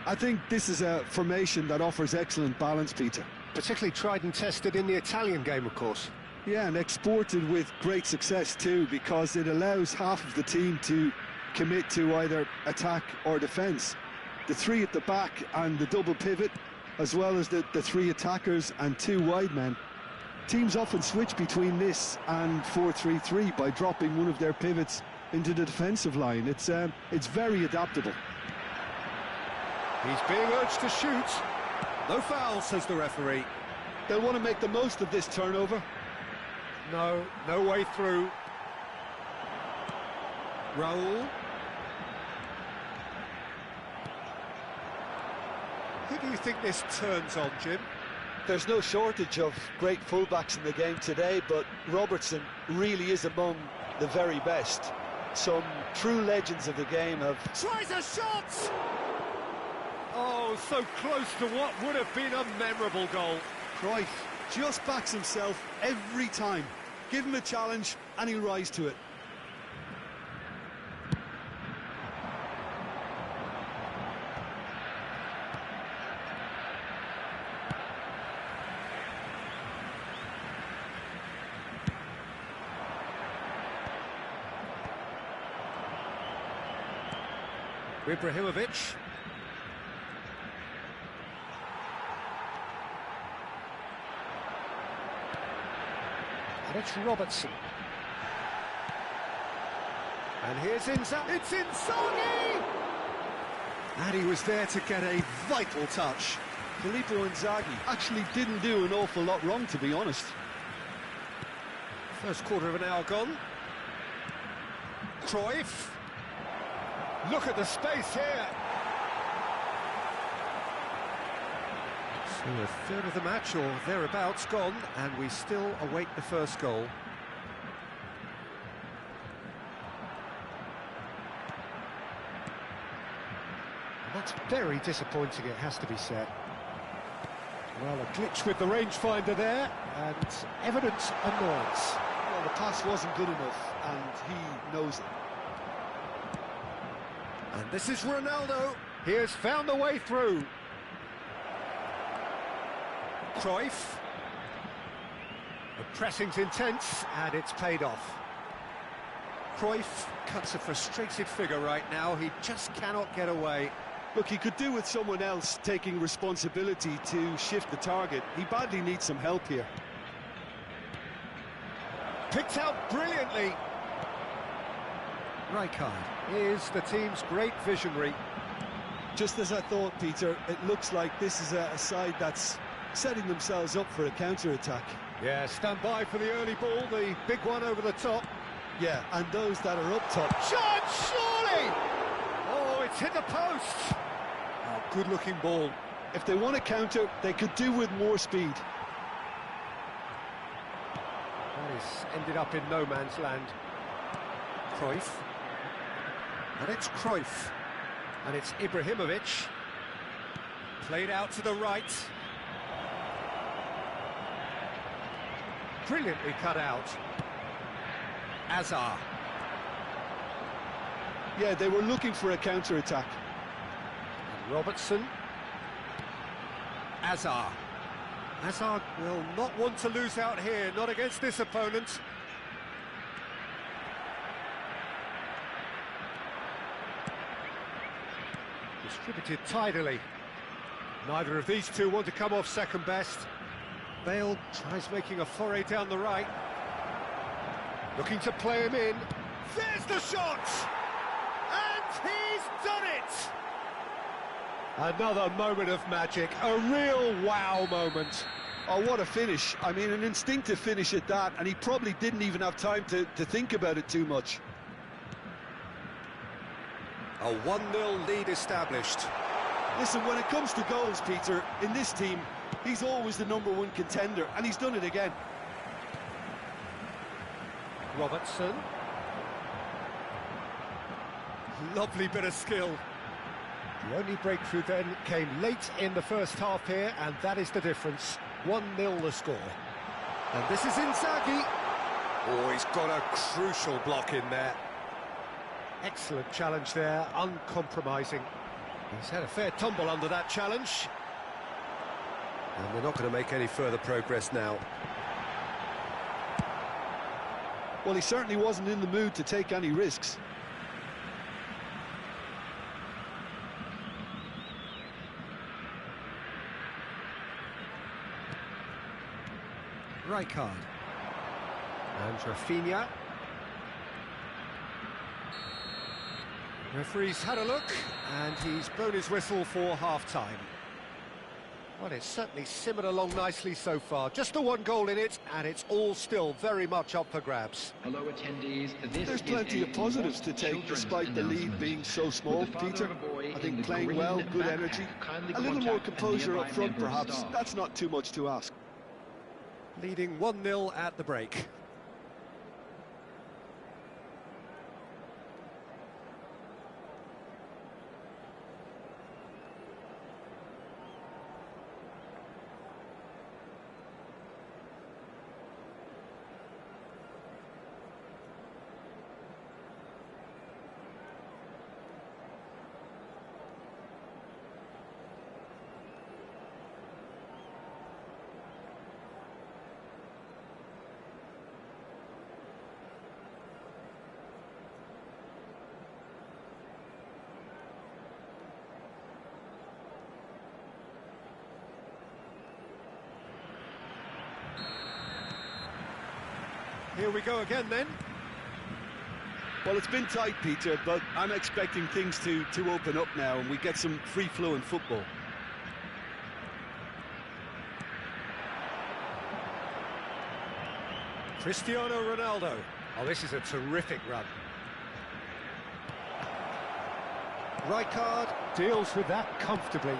I think this is a formation that offers excellent balance, Peter. Particularly tried and tested in the Italian game, of course. Yeah, and exported with great success too, because it allows half of the team to commit to either attack or defence. The three at the back and the double pivot, as well as the three attackers and two wide men. Teams often switch between this and 4-3-3 by dropping one of their pivots into the defensive line. It's very adaptable. He's being urged to shoot. No foul, says the referee. They'll want to make the most of this turnover. No way through. Raul. Who do you think this turns on, Jim? There's no shortage of great fullbacks in the game today, but Robertson really is among the very best. Some true legends of the game have... Tries a shot! Oh, so close to what would have been a memorable goal. Cruyff just backs himself every time. Give him a challenge and he'll rise to it. Ibrahimovic. And it's Robertson. And here's Inzaghi. It's Inzaghi! And he was there to get a vital touch. Filippo Inzaghi actually didn't do an awful lot wrong, to be honest. First quarter of an hour gone. Cruyff. Look at the space here. So a third of the match, or thereabouts, gone, and we still await the first goal. And that's very disappointing, it has to be said. Well, a glitch with the rangefinder there, and evident annoyance. Well, the pass wasn't good enough, and he knows it. And this is Ronaldo. He has found a way through. Cruyff. The pressing's intense, and it's paid off. Cruyff cuts a frustrated figure right now. He just cannot get away. Look, he could do with someone else taking responsibility to shift the target. He badly needs some help here. Picked out brilliantly. Rijkaard is the team's great visionary. Just as I thought, Peter, it looks like this is a side that's setting themselves up for a counter-attack. Yeah, stand by for the early ball, the big one over the top. Yeah, and those that are up top. Shot, surely! Oh, it's hit the post. Oh, good-looking ball. If they want to counter, they could do with more speed. That is ended up in no man's land. Cruyff. And it's Cruyff. And it's Ibrahimovic. Played out to the right. Brilliantly cut out. Azar. Yeah, they were looking for a counter-attack. Robertson. Azar. Azar will not want to lose out here, not against this opponent. Distributed tidily. Neither of these two want to come off second best. Bale tries making a foray down the right. Looking to play him in. There's the shot! And he's done it! Another moment of magic, a real wow moment. Oh, what a finish. I mean, an instinctive finish at that, and he probably didn't even have time to think about it too much. A 1-0 lead established. Listen, when it comes to goals, Peter, in this team, He's always the #1 contender, and he's done it again. Robertson. Lovely bit of skill. The only breakthrough then came late in the first half here, and that is the difference. 1-0 the score. And this is Inzaghi. Oh, he's got a crucial block in there. Excellent challenge there, uncompromising. He's had a fair tumble under that challenge. And they're not going to make any further progress now. Well, he certainly wasn't in the mood to take any risks. Rijkaard. And Rafinha. Referee's had a look, and he's blown his whistle for half-time. Well, it's certainly simmered along nicely so far. Just the one goal in it, and it's all still very much up for grabs. Hello, attendees. This There's plenty of positives to take despite the lead being so small, Peter. I think playing well, good energy, a little more composure up front perhaps. That's not too much to ask. Leading 1-0 at the break. Here we go again then. Well, it's been tight, Peter, but I'm expecting things to open up now and we get some free-flowing football. Cristiano Ronaldo. Oh, this is a terrific run. Rijkaard deals with that comfortably.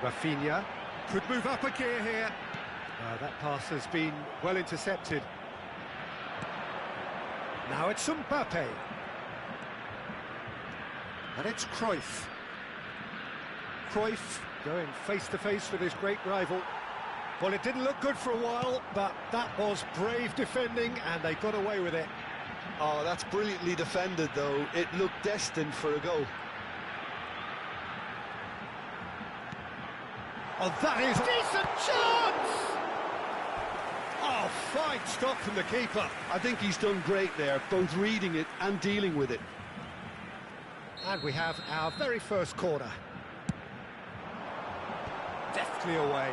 Rafinha could move up a gear here. That pass has been well intercepted. Now it's Mbappe. And it's Cruyff. Cruyff going face-to-face with his great rival. Well, it didn't look good for a while, but that was brave defending, and they got away with it. Oh, that's brilliantly defended, though. It looked destined for a goal. Oh, that is decent chance! Oh, fine stop from the keeper. I think he's done great there, both reading it and dealing with it. And we have our very first corner. Deftly away.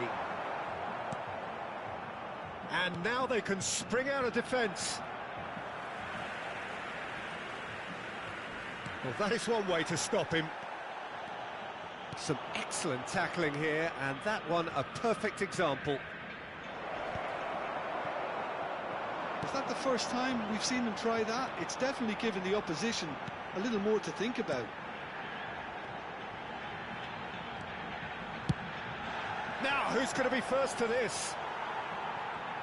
And now they can spring out of defence. Well, that is one way to stop him. Some excellent tackling here, and that one a perfect example. Is that the first time we've seen them try that? It's definitely given the opposition a little more to think about. Now, who's going to be first to this?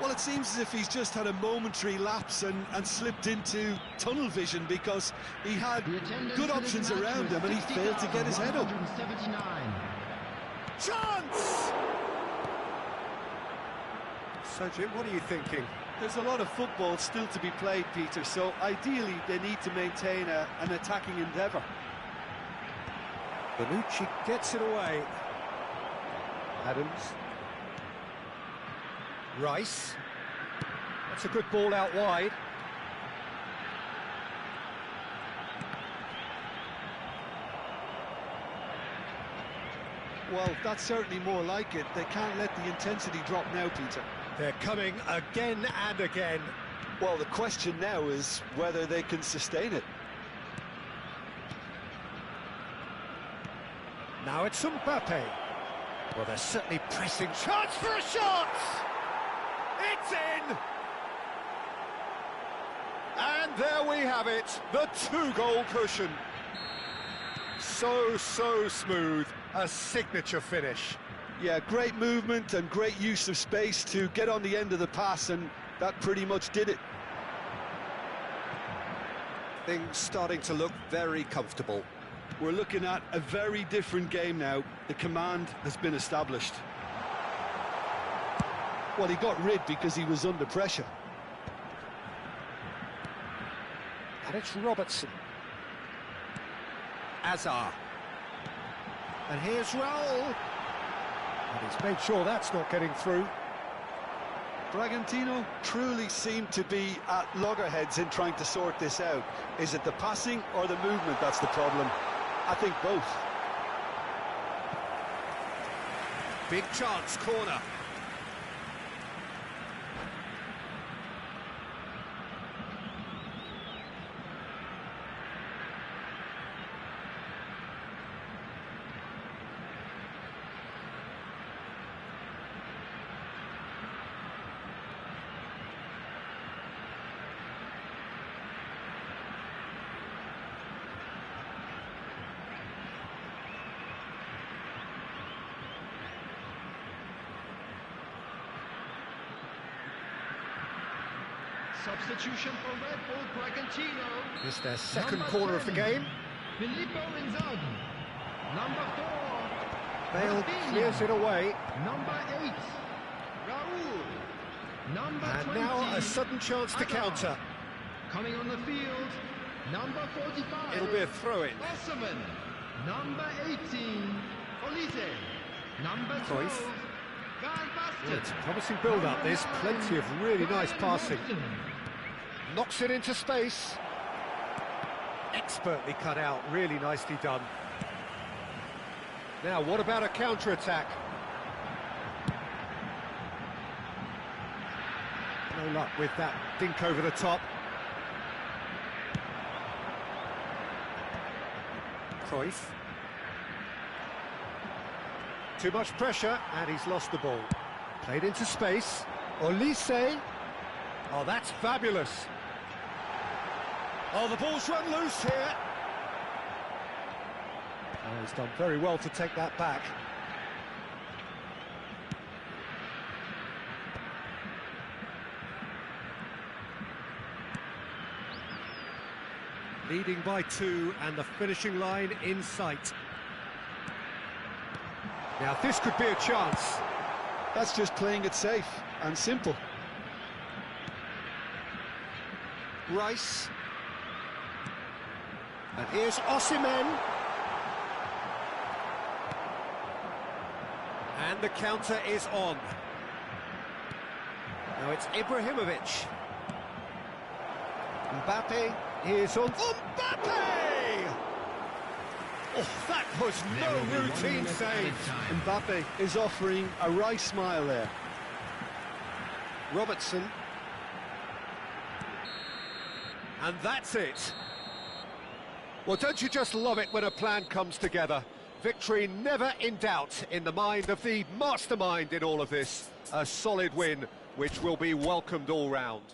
Well, it seems as if he's just had a momentary lapse and slipped into tunnel vision because he had good options around him and he failed to get his head up. Chance! So, Jim, what are you thinking? There's a lot of football still to be played, Peter, so ideally they need to maintain an attacking endeavour. Bonucci gets it away. Adams. Rice. That's a good ball out wide. Well, that's certainly more like it. They can't let the intensity drop now, Peter. They're coming again and again. Well, the question now is whether they can sustain it. Now it's Mbappe. Well, they're certainly pressing. Chance for a shot! It's in! And there we have it, the two-goal cushion. So smooth, a signature finish. Yeah, great movement and great use of space to get on the end of the pass, and that pretty much did it. Things starting to look very comfortable. We're looking at a very different game now. The command has been established. Well, he got rid because he was under pressure. And it's Robertson. Azar. And here's Raul. And he's made sure that's not getting through. Bragantino truly seem to be at loggerheads in trying to sort this out. Is it the passing or the movement that's the problem? I think both. Big chance, corner. Substitution for Red Bull Bragantino. It's their second Number corner of the 10, game. Filippo Inzaghi. Number 4, Bale Rafinha. clears it away. Number 8, Raul. Number And 20, now a sudden chance to Azar. counter. Coming on the field, number 45. It'll be a throw-in. Osman. Number 18, Olise. Number 12, Cruyff. Van Well, Basten. it's a promising build-up, this. Plenty of really nice passing. Knocks it into space. Expertly cut out, really nicely done. Now, what about a counter-attack? No luck with that dink over the top. Cruyff. Too much pressure, and he's lost the ball. Played into space. Olise. Oh, that's fabulous. Oh, the ball's run loose here. Oh, he's done very well to take that back. Leading by 2, and the finishing line in sight. Now, this could be a chance. That's just playing it safe and simple. Rice. And here's Osimhen. And the counter is on. Now it's Ibrahimovic. Mbappe is on. Mbappe! Oh, that was no routine save. Mbappe is offering a wry smile there. Robertson. And that's it. Well, don't you just love it when a plan comes together? Victory never in doubt in the mind of the mastermind in all of this. A solid win, which will be welcomed all round.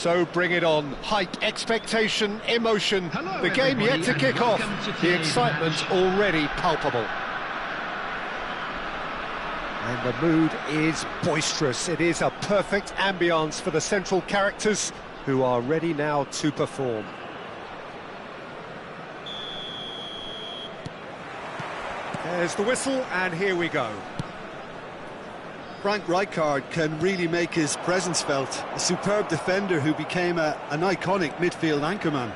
So bring it on. Hype, expectation, emotion. Hello, the game yet everybody, to and kick off. welcome to The today's excitement match. already palpable. And the mood is boisterous. It is a perfect ambience for the central characters who are ready now to perform. There's the whistle, and here we go. Frank Rijkaard can really make his presence felt. A superb defender who became an iconic midfield anchorman.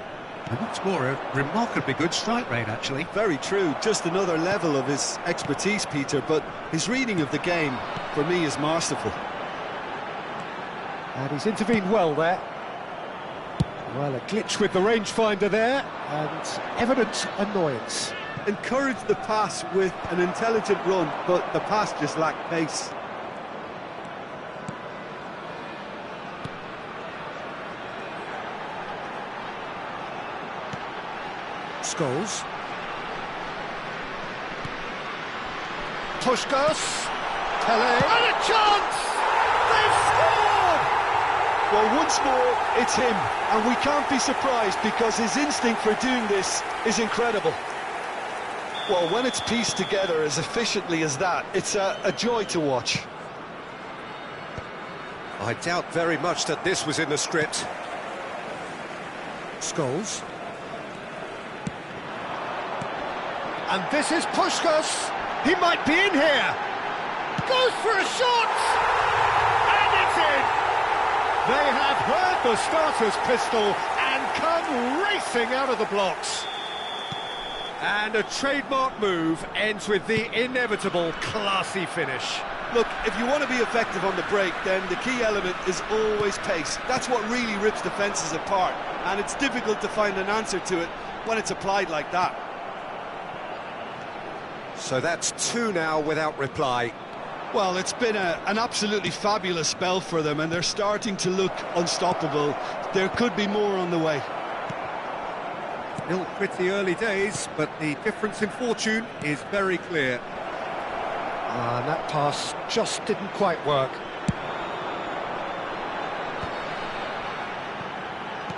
And what's more, a remarkably good strike rate, actually. Very true, just another level of his expertise, Peter, but his reading of the game, for me, is masterful. And he's intervened well there. Well, a glitch with the rangefinder there, and evident annoyance. Encouraged the pass with an intelligent run, but the pass just lacked pace. Scholes. Puskás. Pelé. And a chance! They've scored! Well, once more, it's him, and we can't be surprised because his instinct for doing this is incredible. Well, when it's pieced together as efficiently as that, it's a joy to watch. I doubt very much that this was in the script. Scholes. And this is Puskás. He might be in here. Goes for a shot. And it's in. They have heard the starter's pistol and come racing out of the blocks. And a trademark move ends with the inevitable classy finish. Look, if you want to be effective on the break, then the key element is always pace. That's what really rips defences apart, and it's difficult to find an answer to it when it's applied like that. So that's two now without reply. Well, it's been an absolutely fabulous spell for them, and they're starting to look unstoppable. There could be more on the way. Still pretty early days, but the difference in fortune is very clear. And that pass just didn't quite work.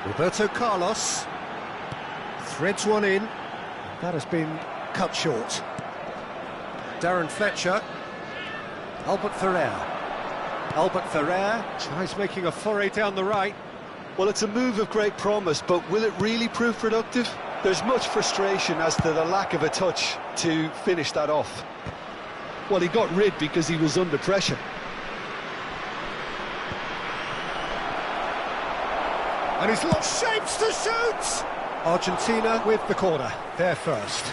Roberto Carlos threads one in. That has been cut short. Darren Fletcher. Albert Ferrer. Albert Ferrer tries making a foray down the right. Well, it's a move of great promise, but will it really prove productive? There's much frustration as to the lack of a touch to finish that off. Well, he got rid because he was under pressure. And he's lost shapes to shoot! Argentina with the corner, they're first.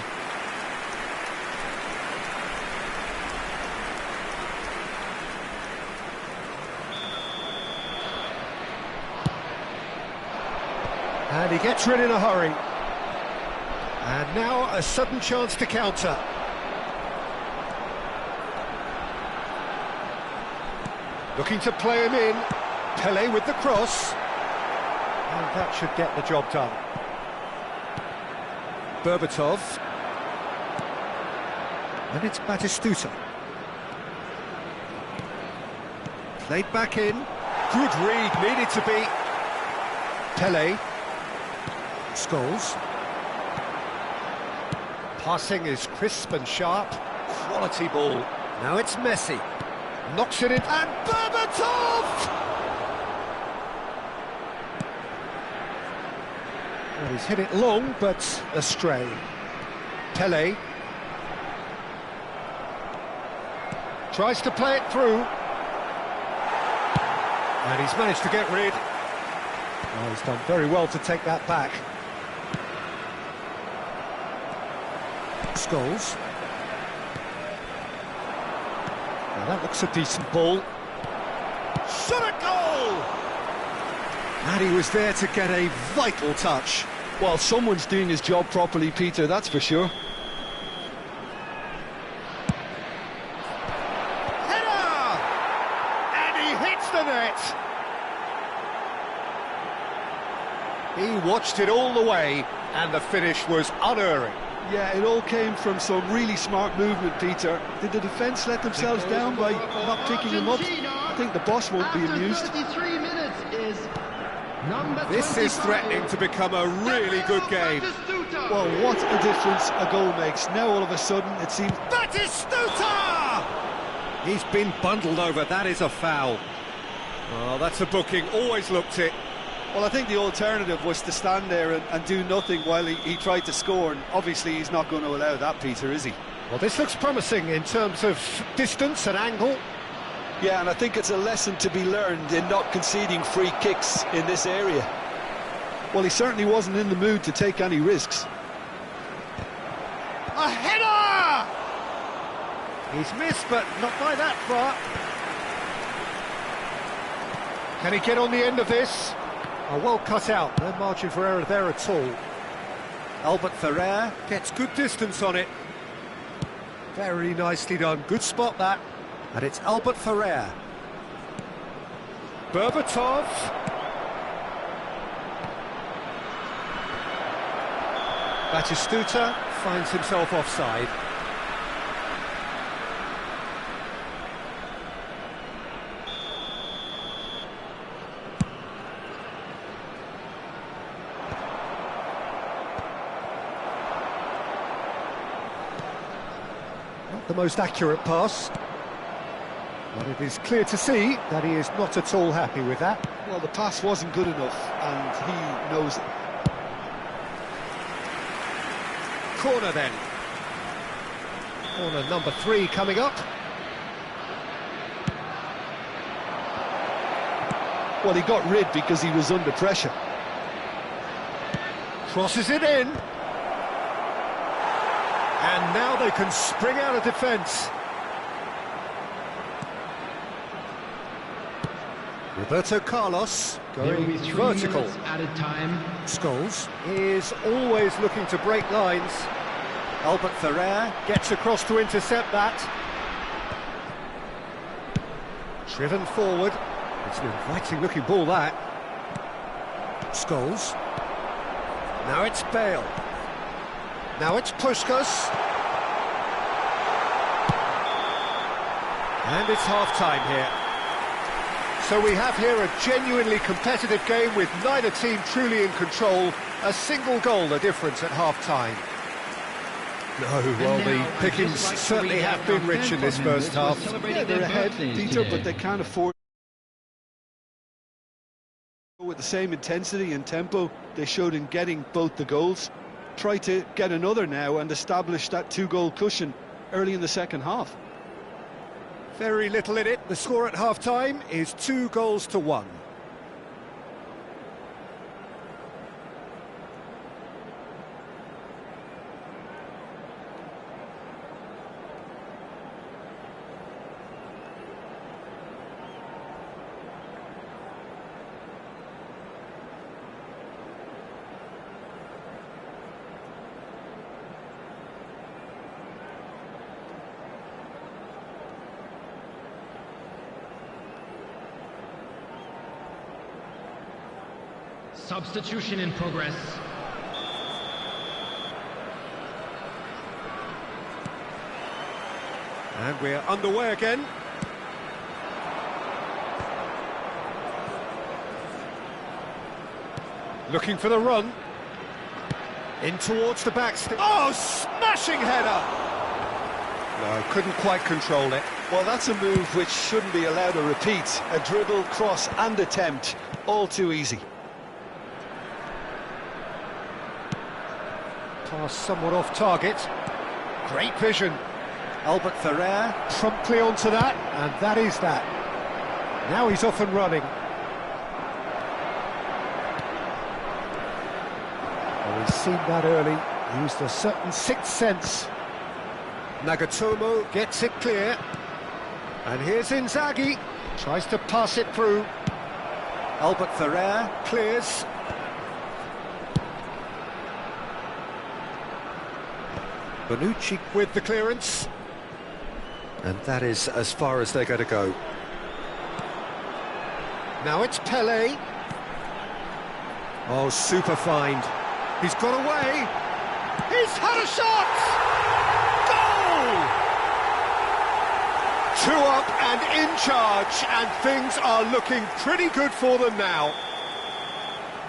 And he gets rid in a hurry. And now a sudden chance to counter. Looking to play him in. Pelé with the cross. And that should get the job done. Berbatov. And it's Batistuta. Played back in. Good read, needed to be. Pelé. Scholes. Passing is crisp and sharp. Quality ball. Now it's Messi. Knocks it in. And Berbatov! Well, he's hit it long, but astray. Pelé. Tries to play it through. And he's managed to get rid. Well, he's done very well to take that back. Scholes. Now that looks a decent ball. Shot a goal! And he was there to get a vital touch. Well, someone's doing his job properly, Peter, that's for sure. Header! And he hits the net! He watched it all the way, and the finish was unerring. Yeah, it all came from some really smart movement, Peter. Did the defence let themselves down by not picking him up? I think the boss won't be amused. 33 minutes is Number This is 25. threatening to become a really good game. Well, what a difference a goal makes. Now all of a sudden it seems... Batistuta! He's been bundled over, that is a foul. Oh, that's a booking, always looked it. Well, I think the alternative was to stand there and do nothing while he tried to score, and obviously he's not going to allow that, Peter, is he? Well, this looks promising in terms of distance and angle. Yeah, and I think it's a lesson to be learned in not conceding free kicks in this area. Well, he certainly wasn't in the mood to take any risks. A header! He's missed, but not by that far. Can he get on the end of this? Oh, well cut out, no margin for error there at all. Albert Ferrer gets good distance on it. Very nicely done, good spot that. And it's Albert Ferrer. Berbatov. Batistuta finds himself offside. Not the most accurate pass. But it is clear to see that he is not at all happy with that. Well, the pass wasn't good enough, and he knows it. Corner then. Corner number 3 coming up. Well, he got rid because he was under pressure. Crosses it in. And now they can spring out of defence. Roberto Carlos There will be going 3 vertical. minutes added time. Scholes is always looking to break lines. Albert Ferrer gets across to intercept that. Driven forward. It's an inviting looking ball, that. Scholes. Now it's Bale. Now it's Puskás. And it's half-time here. So we have here a genuinely competitive game with neither team truly in control. A single goal the difference at half-time. No, well, the pickings certainly have been rich in this first half. Yeah, they're ahead, Peter, but they can't afford with the same intensity and tempo they showed in getting both the goals. Try to get another now and establish that 2-goal cushion early in the second half. Very little in it. The score at half-time is 2-1. Substitution in progress. And we're underway again. Looking for the run. In towards the backstop. Oh, smashing header! No, couldn't quite control it. Well, that's a move which shouldn't be allowed to repeat. A dribble, cross and attempt, all too easy. Pass somewhat off target. Great vision. Albert Ferrer promptly onto that, and that is that. Now he's off and running. Well, he's seen that early, used a certain sixth sense. Nagatomo gets it clear. And here's Inzaghi, tries to pass it through. Albert Ferrer clears. Bonucci with the clearance. And that is as far as they're going to go. Now it's Pelé. Oh, super find. He's got away. He's had a shot! Goal! 2 up and in charge, and things are looking pretty good for them now.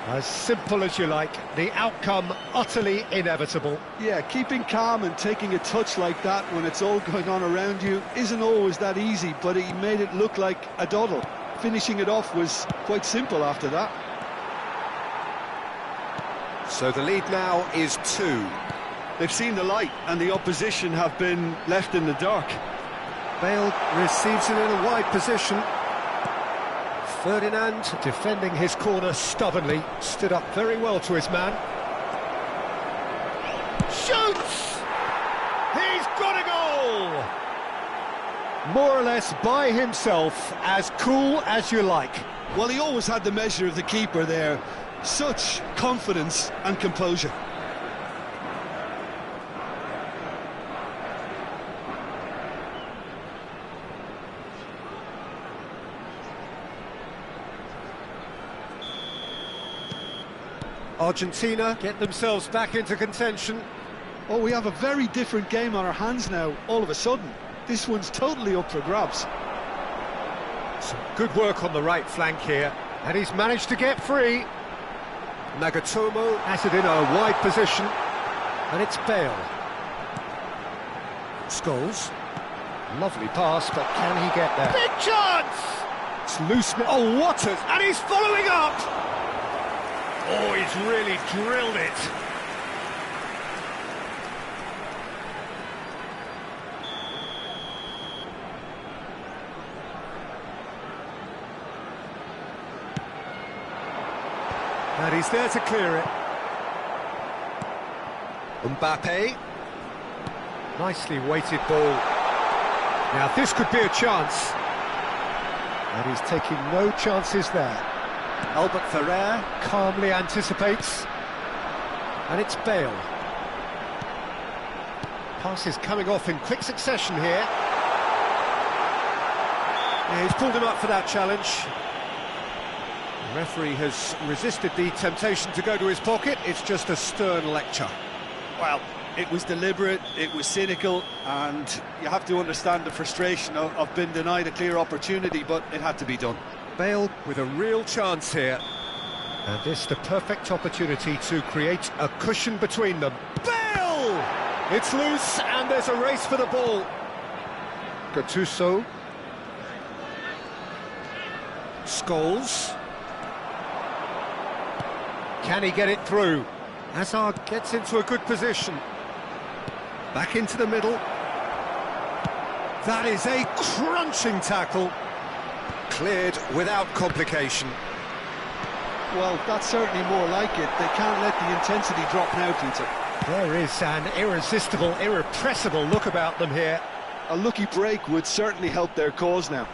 As simple as you like, the outcome utterly inevitable. Yeah, keeping calm and taking a touch like that when it's all going on around you isn't always that easy, but he made it look like a doddle. Finishing it off was quite simple after that. So the lead now is 2. They've seen the light and the opposition have been left in the dark. Bale receives it in a wide position. Ferdinand, defending his corner stubbornly, stood up very well to his man. Shoots! He's got a goal! More or less by himself, as cool as you like. Well, he always had the measure of the keeper there. Such confidence and composure. Argentina get themselves back into contention. Oh, we have a very different game on our hands now, all of a sudden. This one's totally up for grabs. Some good work on the right flank here, and he's managed to get free. Nagatomo has it in a wide position, and it's Bale. Scholes, lovely pass, but can he get there? Big chance! It's loose now. Oh, Waters, And he's following up! Oh, he's really drilled it. and he's there to clear it. Mbappe. Nicely weighted ball. Now this could be a chance. And he's taking no chances there. Albert Ferrer calmly anticipates. And it's Bale. Pass is coming off in quick succession here. Yeah, he's pulled him up for that challenge. The referee has resisted the temptation to go to his pocket. It's just a stern lecture. Well, it was deliberate, it was cynical, and you have to understand the frustration of being denied a clear opportunity, but it had to be done. Bale with a real chance here. And this the perfect opportunity to create a cushion between them. Bale! It's loose and there's a race for the ball. Gattuso. Scholes. Can he get it through? Hazard gets into a good position. Back into the middle. That is a crunching tackle. Cleared without complication. Well, that's certainly more like it. They can't let the intensity drop now, Peter. There is an irresistible, irrepressible look about them here. A lucky break would certainly help their cause now.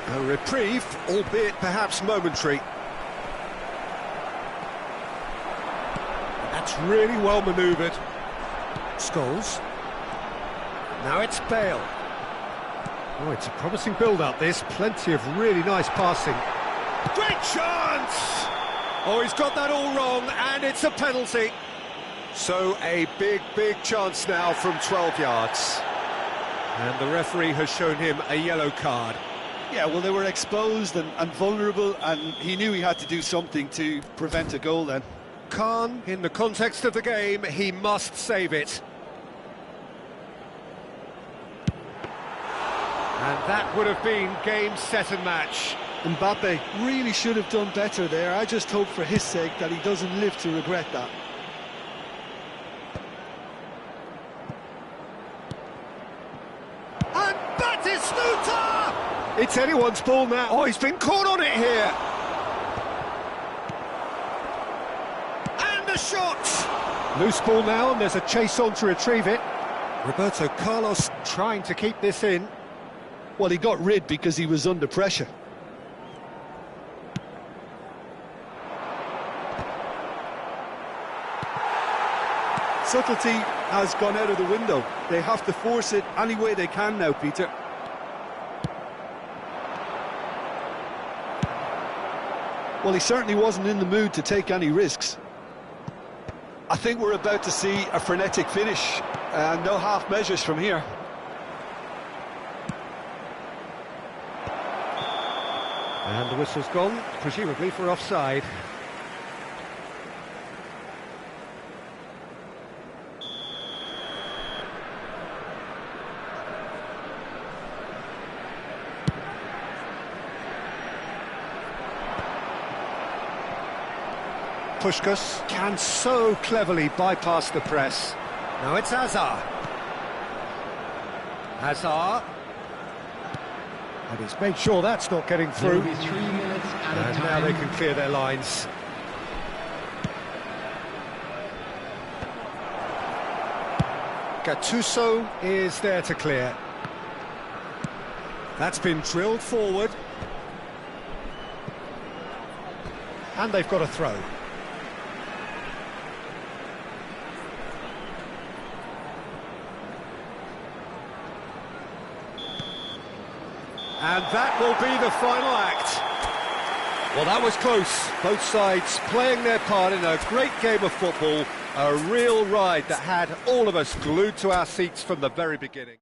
A reprieve, albeit perhaps momentary. That's really well manoeuvred. Scholes. Now it's Bale. Oh, it's a promising build-up, this. Plenty of really nice passing. Great chance! Oh, he's got that all wrong, and it's a penalty. So a big, big chance now from 12 yards. And the referee has shown him a yellow card. Yeah, well, they were exposed and vulnerable, and he knew he had to do something to prevent a goal then. Khan, in the context of the game, he must save it. And that would have been game, set and match. Mbappe really should have done better there. I just hope for his sake that he doesn't live to regret that. And Batistuta! It's anyone's ball now. Oh, he's been caught on it here. And the shot! Loose ball now, and there's a chase on to retrieve it. Roberto Carlos trying to keep this in. Well, he got rid because he was under pressure. Subtlety has gone out of the window. They have to force it any way they can now, Peter. Well, he certainly wasn't in the mood to take any risks. I think we're about to see a frenetic finish. No half measures from here. And the whistle's gone, presumably for offside. Puskás can so cleverly bypass the press. Now it's Hazard. Hazard. And he's made sure that's not getting through. There will be 3 minutes at a And time. now they can clear their lines. Gattuso is there to clear. That's been drilled forward. And they've got a throw. And that will be the final act. Well, that was close. Both sides playing their part in a great game of football. A real ride that had all of us glued to our seats from the very beginning.